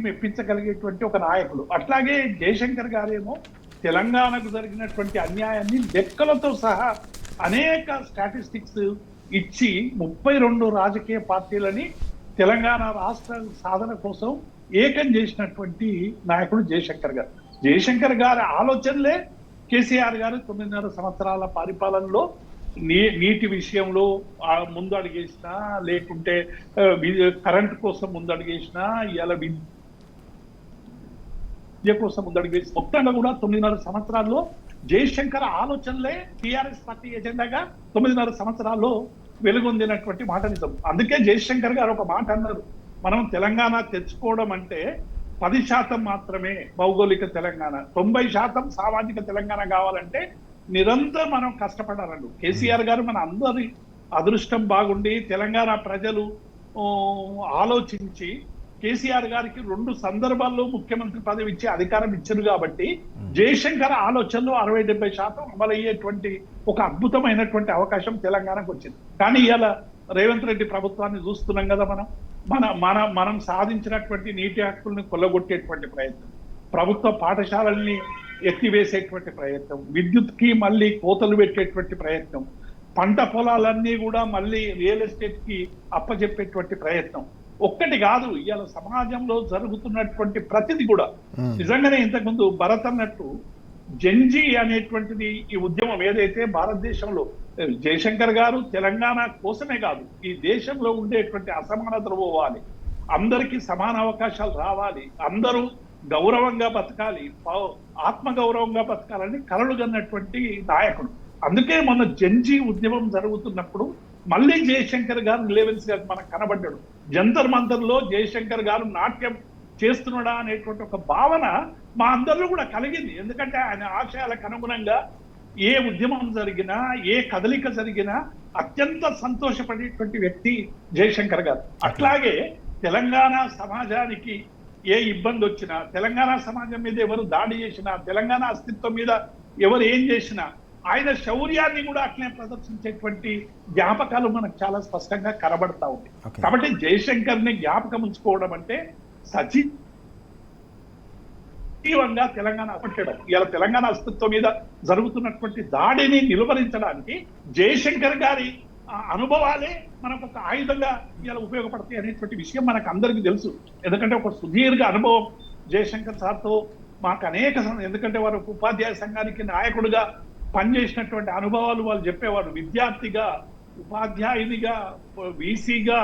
మెప్పించగలిగేటువంటి ఒక నాయకుడు. అట్లాగే జయశంకర్ గారేమో తెలంగాణకు జరిగినటువంటి అన్యాయాన్ని లెక్కలతో సహా అనేక స్టాటిస్టిక్స్ ఇచ్చి 32 రాజకీయ పార్టీలని తెలంగాణ రాష్ట్ర సాధన కోసం ఏకం చేసినటువంటి నాయకుడు జయశంకర్ గారు. జయశంకర్ గారి ఆలోచనలే కేసీఆర్ గారు 9.5 సంవత్సరాల పరిపాలనలో నీటి విషయంలో ముందు అడిగేసినా, లేకుంటే కరెంట్ కోసం ముందు అడిగేసినా, ఇవాళ విద్య కోసం ముందు అడిగేసి మొత్తంగా కూడా 9.5 సంవత్సరాల్లో జయశంకర్ ఆలోచనలే టీఆర్ఎస్ పార్టీ ఎజెండాగా 9.5 సంవత్సరాల్లో వెలుగొందినటువంటి మాట నిజం. అందుకే జయశంకర్ గారు ఒక మాట అన్నారు, మనం తెలంగాణ తెచ్చుకోవడం అంటే 10% మాత్రమే భౌగోళిక తెలంగాణ, 90% సామాజిక తెలంగాణ కావాలంటే నిరంతరం మనం కష్టపడాలను. కేసీఆర్ గారు మన అందరి అదృష్టం బాగుండి తెలంగాణ ప్రజలు ఆలోచించి కేసీఆర్ గారికి 2 సందర్భాల్లో ముఖ్యమంత్రి పదవి ఇచ్చి అధికారం ఇచ్చారు కాబట్టి జయశంకర్ ఆలోచనలో 60-70% అమలయ్యేటువంటి ఒక అద్భుతమైనటువంటి అవకాశం తెలంగాణకు వచ్చింది. కానీ ఇవాళ రేవంత్ రెడ్డి ప్రభుత్వాన్ని చూస్తున్నాం కదా, మనం సాధించినటువంటి నీటి హక్కుల్ని కొల్లగొట్టేటువంటి ప్రయత్నం, ప్రభుత్వ పాఠశాలల్ని ఎత్తివేసేటువంటి ప్రయత్నం, విద్యుత్కి మళ్ళీ కోతలు పెట్టేటువంటి ప్రయత్నం, పంట పొలాలన్నీ కూడా మళ్ళీ రియల్ ఎస్టేట్ కి అప్పచెప్పేటువంటి ప్రయత్నం. ఒక్కటి కాదు, ఇవాళ సమాజంలో జరుగుతున్నటువంటి ప్రతిది కూడా నిజంగానే ఇంతకుముందు భరత్ అన్నట్టు జెన్జీ అనేటువంటిది ఈ ఉద్యమం ఏదైతే భారతదేశంలో జయశంకర్ గారు తెలంగాణ కోసమే కాదు, ఈ దేశంలో ఉండేటువంటి అసమానతలు పోవాలి, అందరికీ సమాన అవకాశాలు రావాలి, అందరూ గౌరవంగా బతకాలి, ఆత్మగౌరవంగా బతకాలని కలలు కన్నటువంటి నాయకుడు. అందుకే మొన్న జెన్జీ ఉద్యమం జరుగుతున్నప్పుడు మళ్ళీ జయశంకర్ గారు లెవెల్స్ గారు మనకు కనబడ్డాడు. జంతర్ మంతర్లో జయశంకర్ గారు నాట్యం చేస్తున్నాడా అనేటువంటి ఒక భావన మా అందరిలో కూడా కలిగింది. ఎందుకంటే ఆయన ఆశయాలకు అనుగుణంగా ఏ ఉద్యమం జరిగినా, ఏ కదలిక జరిగినా అత్యంత సంతోషపడేటువంటి వ్యక్తి జయశంకర్ గారు. అట్లాగే తెలంగాణ సమాజానికి ఏ ఇబ్బంది వచ్చినా, తెలంగాణ సమాజం మీద ఎవరు దాడి చేసినా, తెలంగాణ అస్తిత్వం మీద ఎవరు ఏం చేసినా ఆయన శౌర్యాన్ని కూడా అట్లే ప్రదర్శించేటువంటి జ్ఞాపకాలు మనకు చాలా స్పష్టంగా కనబడతా ఉంది. కాబట్టి జయశంకర్ ని జ్ఞాపకం ఉంచుకోవడం అంటే సజీవంగా తెలంగాణ పట్టడం, ఇలా తెలంగాణ అస్తిత్వం మీద జరుగుతున్నటువంటి దాడిని నిలువరించడానికి జయశంకర్ గారి అనుభవాలే మనకు ఒక ఆయుధంగా ఇలా ఉపయోగపడతాయి అనేటువంటి విషయం మనకు అందరికీ తెలుసు. ఎందుకంటే ఒక సుదీర్ఘ అనుభవం జయశంకర్ సార్తో మాకు అనేక, ఎందుకంటే వారు ఉపాధ్యాయ సంఘానికి నాయకుడిగా పనిచేసినటువంటి అనుభవాలు వాళ్ళు చెప్పేవారు. విద్యార్థిగా, ఉపాధ్యాయునిగా, వీసీగా,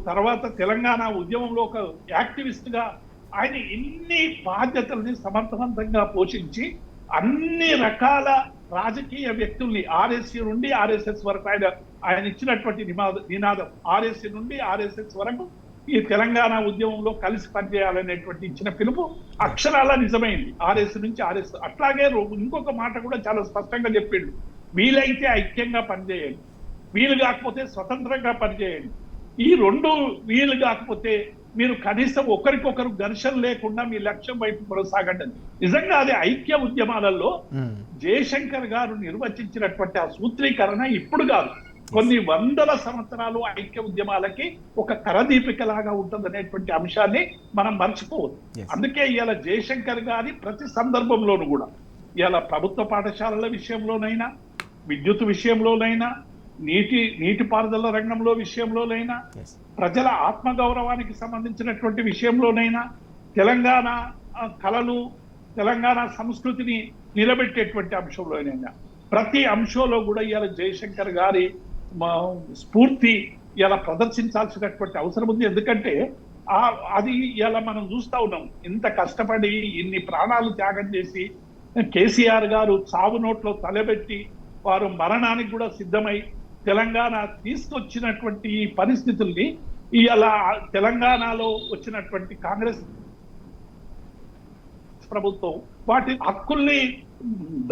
తర్వాత తెలంగాణ ఉద్యమంలో ఒక యాక్టివిస్ట్ గా ఆయన ఇన్ని బాధ్యతల్ని సమర్థవంతంగా పోషించి అన్ని రకాల రాజకీయ వ్యక్తుల్ని ఆర్ఎస్సీ నుండి ఆర్ఎస్ఎస్ వరకు ఆయన ఇచ్చినటువంటి నినాదం ఆర్ఎస్సీ నుండి ఆర్ఎస్ఎస్ వరకు ఈ తెలంగాణ ఉద్యమంలో కలిసి పనిచేయాలనేటువంటి ఇచ్చిన పిలుపు అక్షరాల నిజమైంది. ఆర్ఎస్ నుంచి ఆర్ఎస్. అట్లాగే ఇంకొక మాట కూడా చాలా స్పష్టంగా చెప్పిండు, వీలైతే ఐక్యంగా పనిచేయండి, వీలు కాకపోతే స్వతంత్రంగా పనిచేయండి. ఈ రెండు వీలు కాకపోతే మీరు కనీసం ఒకరికొకరు ఘర్షణ లేకుండా మీ లక్ష్యం వైపు కొనసాగండి. నిజంగా అది ఐక్య ఉద్యమాలలో జయశంకర్ గారు నిర్వచించినటువంటి ఆ సూత్రీకరణ ఇప్పుడు కాదు, కొన్ని వందల సంవత్సరాలు ఐక్య ఉద్యమాలకి ఒక కరదీపిక లాగా ఉంటుంది అనేటువంటి అంశాన్ని మనం మర్చిపోవద్దు. అందుకే ఇవాళ జయశంకర్ గారి ప్రతి సందర్భంలోనూ కూడా ఇవాళ ప్రభుత్వ పాఠశాలల విషయంలోనైనా, విద్యుత్ విషయంలోనైనా, నీటిపారుదల రంగంలో విషయంలోనైనా, ప్రజల ఆత్మగౌరవానికి సంబంధించినటువంటి విషయంలోనైనా, తెలంగాణ కళలు, తెలంగాణ సంస్కృతిని నిలబెట్టేటువంటి అంశంలోనైనా, ప్రతి అంశంలో కూడా ఇవాళ జయశంకర్ గారి స్ఫూర్తి ఇలా ప్రదర్శించాల్సినటువంటి అవసరం ఉంది. ఎందుకంటే అది ఇలా మనం చూస్తా ఉన్నాం, ఇంత కష్టపడి ఇన్ని ప్రాణాలు త్యాగం చేసి కేసీఆర్ గారు చావు నోట్లో తలబెట్టి వారు మరణానికి కూడా సిద్ధమై తెలంగాణ తీసుకొచ్చినటువంటి ఈ పరిస్థితుల్ని ఇలా తెలంగాణలో వచ్చినటువంటి కాంగ్రెస్ ప్రభుత్వం వాటి హక్కుల్ని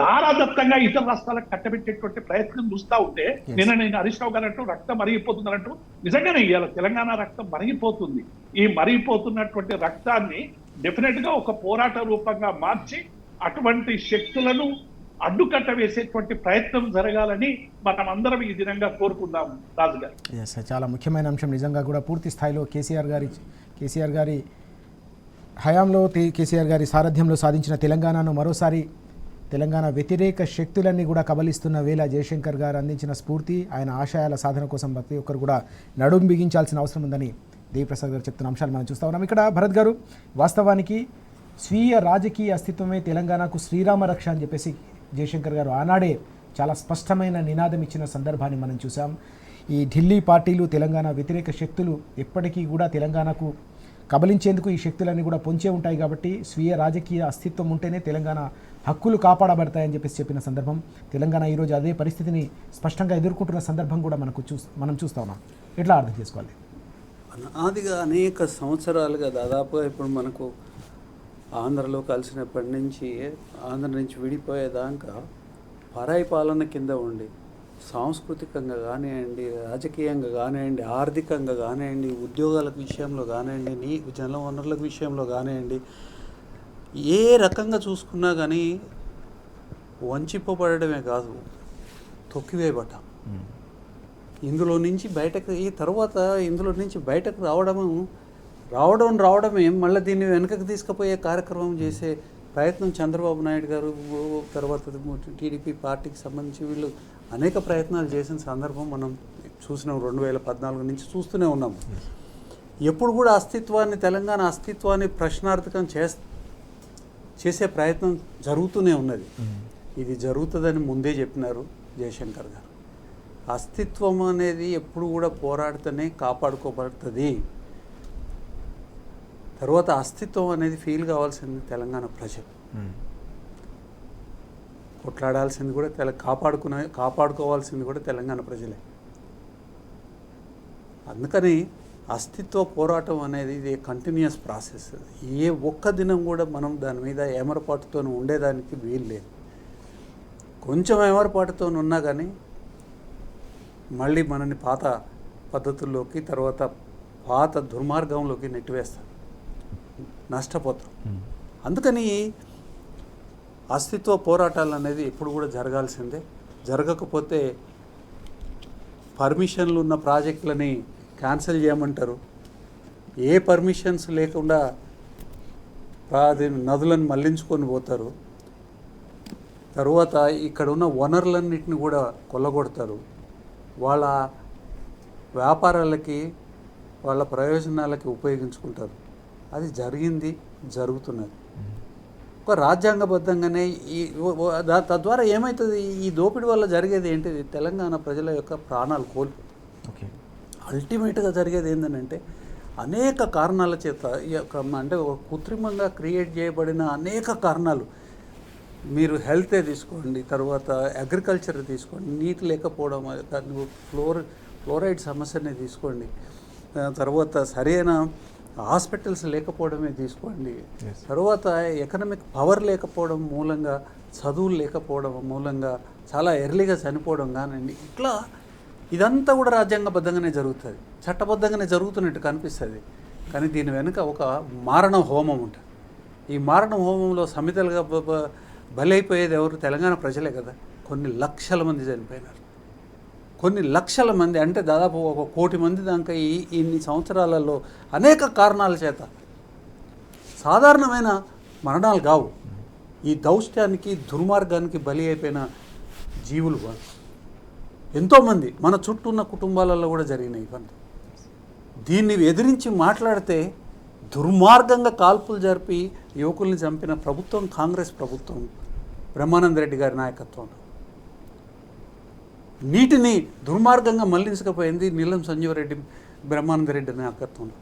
దారాదత్తంగా ఇతర రాష్ట్రాలకు కట్టబెట్టేటువంటి ప్రయత్నం చూస్తా ఉంటే, నిన్న నేను హరీష్ రావు గారు రక్తం మరిగిపోతుందన్నట్టు నిజంగానే ఇవాళ తెలంగాణ రక్తం మరిగిపోతుంది. ఈ మరిగిపోతున్నటువంటి రక్తాన్ని డెఫినెట్ గా ఒక పోరాట రూపంగా మార్చి అటువంటి శక్తులను అడ్డుకట్ట వేసేటువంటి ప్రయత్నం జరగాలని మనం అందరం ఈ దినంగా కోరుకుందాం. రాజు గారు, చాలా ముఖ్యమైన అంశం. నిజంగా కూడా పూర్తి స్థాయిలో కేసీఆర్ గారి హయాంలో కేసీఆర్ గారి సారథ్యంలో సాధించిన తెలంగాణను మరోసారి తెలంగాణ వ్యతిరేక శక్తులన్నీ కూడా కబలిస్తున్న వేళ జయశంకర్ గారు అందించిన స్ఫూర్తి, ఆయన ఆశయాల సాధన కోసం ప్రతి ఒక్కరు కూడా నడుం బిగించాల్సిన అవసరం ఉందని దేవిప్రసాద్ గారు చెప్తున్న అంశాలు మనం చూస్తూ ఉన్నాం. ఇక్కడ భరత్ గారు, వాస్తవానికి స్వీయ రాజకీయ అస్తిత్వమే తెలంగాణకు శ్రీరామ రక్ష అని చెప్పేసి జయశంకర్ గారు ఆనాడే చాలా స్పష్టమైన నినాదం ఇచ్చిన సందర్భాన్ని మనం చూసాం. ఈ ఢిల్లీ పార్టీలు, తెలంగాణ వ్యతిరేక శక్తులు ఎప్పటికీ కూడా తెలంగాణకు కబలించేందుకు ఈ శక్తులన్నీ కూడా పొంచే ఉంటాయి. కాబట్టి స్వీయ రాజకీయ అస్తిత్వం ఉంటేనే తెలంగాణ హక్కులు కాపాడబడతాయని చెప్పేసి చెప్పిన సందర్భం. తెలంగాణ ఈరోజు అదే పరిస్థితిని స్పష్టంగా ఎదుర్కొంటున్న సందర్భం కూడా మనం చూస్తా ఉన్నాం. ఎట్లా అర్థం చేసుకోవాలి? అనాదిగా అనేక సంవత్సరాలుగా దాదాపుగా ఇప్పుడు మనకు ఆంధ్రలో కలిసినప్పటి నుంచి ఆంధ్ర నుంచి విడిపోయేదాకా పరాయి పాలన కింద ఉండి సాంస్కృతికంగా కానివ్వండి, రాజకీయంగా కానివ్వండి, ఆర్థికంగా కానివ్వండి, ఉద్యోగాల విషయంలో కానివ్వండి, జల వనరుల విషయంలో కానివ్వండి, ఏ రకంగా చూసుకున్నా కానీ వంచిపోబడమే కాదు, తొక్కివేయబట. ఇందులో నుంచి బయటకు ఈ తర్వాత ఇందులో నుంచి బయటకు రావడమే మళ్ళీ దీన్ని వెనకకు తీసుకుపోయే కార్యక్రమం చేసే ప్రయత్నం చంద్రబాబు నాయుడు గారు, తర్వాత టీడీపీ పార్టీకి సంబంధించి వీళ్ళు అనేక ప్రయత్నాలు చేసిన సందర్భం మనం చూసినాం. 2014 నుంచి చూస్తూనే ఉన్నాం. ఎప్పుడు కూడా తెలంగాణ అస్తిత్వాన్ని ప్రశ్నార్థకం చేసే ప్రయత్నం జరుగుతూనే ఉన్నది. ఇది జరుగుతుందని ముందే చెప్పినారు జయశంకర్ గారు. అస్తిత్వం అనేది ఎప్పుడు కూడా పోరాడితేనే కాపాడుకోబడుతుంది. తర్వాత అస్తిత్వం అనేది ఫీల్ కావాల్సింది తెలంగాణ ప్రజలు, కొట్లాడాల్సింది కూడా కాపాడుకోవాల్సింది కూడా తెలంగాణ ప్రజలే. అందుకని అస్తిత్వ పోరాటం అనేది ఇది కంటిన్యూస్ ప్రాసెస్. ఏ ఒక్క దినం కూడా మనం దాని మీద ఏమరపాటుతో ఉండేదానికి వీలు లేదు. కొంచెం ఏమరపాటుతో ఉన్నా కానీ మళ్ళీ మనని పాత పద్ధతుల్లోకి తర్వాత పాత దుర్మార్గంలోకి నెట్టివేస్తారు, నష్టపోతాం. అందుకని అస్తిత్వ పోరాటాలు అనేది ఎప్పుడు కూడా జరగాల్సిందే. జరగకపోతే పర్మిషన్లు ఉన్న ప్రాజెక్టులని క్యాన్సిల్ చేయమంటారు. ఏ పర్మిషన్స్ లేకుండా నదులను మళ్లించుకొని పోతారు. తరువాత ఇక్కడ ఉన్న వనరులన్నిటిని కూడా కొల్లగొడతారు. వాళ్ళ వ్యాపారాలకి వాళ్ళ ప్రయోజనాలకి ఉపయోగించుకుంటారు. అది జరిగింది, జరుగుతున్నది. ఒక రాజ్యాంగబద్ధంగానే తద్వారా ఏమవుతుంది, ఈ దోపిడీ వల్ల జరిగేది ఏంటిది, తెలంగాణ ప్రజల యొక్క ప్రాణాలు కోల్పు. ఓకే, అల్టిమేట్గా జరిగేది ఏంటంటే అనేక కారణాల చేత అంటే ఒక కృత్రిమంగా క్రియేట్ చేయబడిన అనేక కారణాలు. మీరు హెల్తే తీసుకోండి, తర్వాత అగ్రికల్చర్ తీసుకోండి, నీటి లేకపోవడం, ఫ్లోరైడ్ సమస్యనే తీసుకోండి, తర్వాత సరైన హాస్పిటల్స్ లేకపోవడమే తీసుకోండి, తర్వాత ఎకనామిక్ పవర్ లేకపోవడం మూలంగా, చదువులు లేకపోవడం మూలంగా చాలా ఎర్లీగా చనిపోవడం కానివ్వండి. ఇట్లా ఇదంతా కూడా రాజ్యాంగబద్ధంగానే జరుగుతుంది, చట్టబద్ధంగానే జరుగుతున్నట్టు కనిపిస్తుంది. కానీ దీని వెనుక ఒక మారణ హోమం ఉంటుంది. ఈ మారణ హోమంలో సమితలుగా బలైపోయేది ఎవరు? తెలంగాణ ప్రజలే కదా. కొన్ని లక్షల మంది చనిపోయినారు, కొన్ని లక్షల మంది, అంటే దాదాపు 1 కోటి మంది దాకా ఇన్ని సంవత్సరాలలో అనేక కారణాల చేత. సాధారణమైన మరణాలు కావు, ఈ దౌష్ట్యానికి దుర్మార్గానికి బలి అయిపోయిన జీవులు వాళ్ళు ఎంతోమంది. మన చుట్టూ ఉన్న కుటుంబాలలో కూడా జరిగినాయి ఇవన్నీ. దీన్ని ఎదిరించి మాట్లాడితే దుర్మార్గంగా కాల్పులు జరిపి యువకుల్ని చంపిన ప్రభుత్వం కాంగ్రెస్ ప్రభుత్వం, బ్రహ్మానంద రెడ్డి గారి నాయకత్వంలో. నీటిని దుర్మార్గంగా మళ్లించకపోయింది నీలం సంజీవరెడ్డి, బ్రహ్మానంద రెడ్డి నాయకత్వంలో.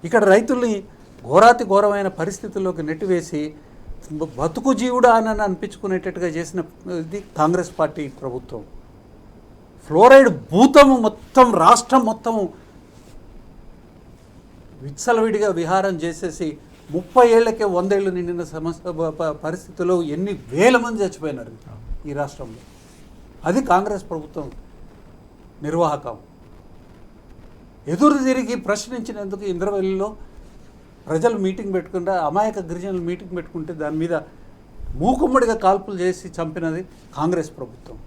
ఇక్కడ రైతుల్ని ఘోరాతి ఘోరమైన పరిస్థితుల్లోకి నెట్టివేసి బతుకు జీవుడా అని అనిపించుకునేటట్టుగా చేసిన ఇది కాంగ్రెస్ పార్టీ ప్రభుత్వం. ఫ్లోరైడ్ భూతము మొత్తం రాష్ట్రం మొత్తము విచ్చలవిడిగా విహారం చేసేసి 30 ఏళ్లకే 100 ఏళ్ళు నిండిన పరిస్థితుల్లో ఎన్ని వేల మంది చచ్చిపోయినారు ఈ రాష్ట్రంలో. అది కాంగ్రెస్ ప్రభుత్వం నిర్వాహకం. ఎదురు తిరిగి ప్రశ్నించినందుకు ఇంద్రవెల్లిలో ప్రజలు మీటింగ్ పెట్టుకుంటే, అమాయక గిరిజనులు మీటింగ్ పెట్టుకుంటే దాని మీద మూకుమ్మడిగా కాల్పులు చేసి చంపినది కాంగ్రెస్ ప్రభుత్వం.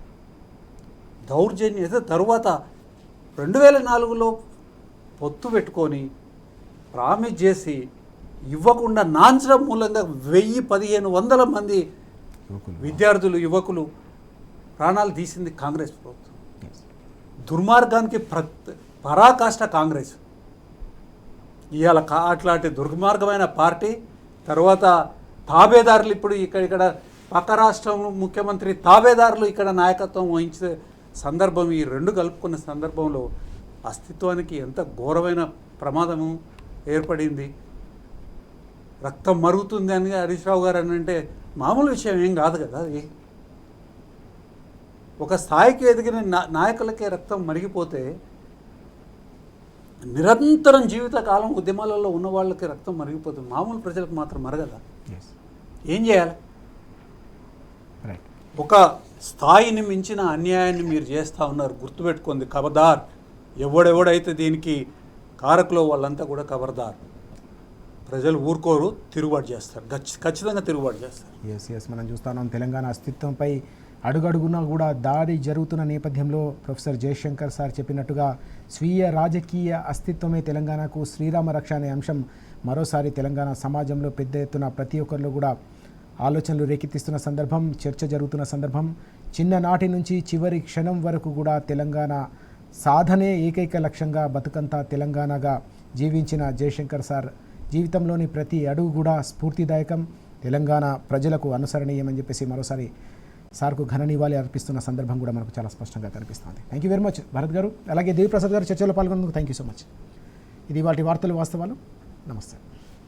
దౌర్జన్యం. తరువాత 2004లో పొత్తు పెట్టుకొని ప్రామిస్ చేసి ఇవ్వకుండా నాంచడం మూలంగా 1000-1500 మంది విద్యార్థులు, యువకులు ప్రాణాలు తీసింది కాంగ్రెస్ ప్రభుత్వం. దుర్మార్గానికి పరాకాష్ట కాంగ్రెస్. ఇవాళ అట్లాంటి దుర్మార్గమైన పార్టీ, తర్వాత తాబేదారులు, ఇప్పుడు ఇక్కడ పక్క రాష్ట్రం ముఖ్యమంత్రి తాబేదారులు ఇక్కడ నాయకత్వం వహించే సందర్భం, ఈ రెండు కలుపుకున్న సందర్భంలో అస్తిత్వానికి ఎంత ఘోరమైన ప్రమాదము ఏర్పడింది. రక్తం మరుగుతుంది అని హరీష్ రావు గారు అని అంటే మామూలు విషయం ఏం కాదు కదా. అది ఒక స్థాయికి ఎదిగిన నాయకులకే రక్తం మరిగిపోతే, నిరంతరం జీవితకాలం ఉద్యమాలలో ఉన్న వాళ్ళకి రక్తం మరిగిపోతుంది, మామూలు ప్రజలకు మాత్రం మరగదా? ఏం చేయాలి? ఒక స్థాయిని మించిన అన్యాయాన్ని మీరు చేస్తూ ఉన్నారు, గుర్తుపెట్టుకుంది. ఖబర్దార్. ఎవడెవడైతే దీనికి కారకులో వాళ్ళంతా కూడా ఖబర్దార్. ప్రజలు ఊరుకోరు, తిరుగుబాటు చేస్తారు, ఖచ్చితంగా తిరుగుబాటు చేస్తారు. ఎస్ మనం చూస్తున్నాం తెలంగాణ అస్తిత్వంపై అడుగడుగునా కూడా దాడి జరుగుతున్న నేపథ్యంలో ప్రొఫెసర్ జయశంకర్ సార్ చెప్పినట్టుగా స్వీయ రాజకీయ అస్తిత్వమే తెలంగాణకు శ్రీరామ రక్ష అనే అంశం మరోసారి తెలంగాణ సమాజంలో పెద్ద ఎత్తున ప్రతి ఒక్కరిలో కూడా ఆలోచనలు రేకెత్తిస్తున్న సందర్భం, చర్చ జరుగుతున్న సందర్భం. చిన్ననాటి నుంచి చివరి క్షణం వరకు కూడా తెలంగాణ సాధనే ఏకైక లక్ష్యంగా బతుకంతా తెలంగాణగా జీవించిన జయశంకర్ సార్ జీవితంలోని ప్రతి అడుగు కూడా స్ఫూర్తిదాయకం, తెలంగాణ ప్రజలకు అనుసరణీయమని చెప్పేసి మరోసారి సార్కు ఘన నివాళి అర్పిస్తున్న సందర్భం కూడా మనకు చాలా స్పష్టంగా కనిపిస్తుంది. Thank you very much Bharat గారు, అలాగే దేవి ప్రసాద్ గారు చర్చలో పాల్గొన్నందుకు థ్యాంక్ యూ సో మచ్. ఇది వాటి వార్తలు వాస్తవాలు. నమస్తే.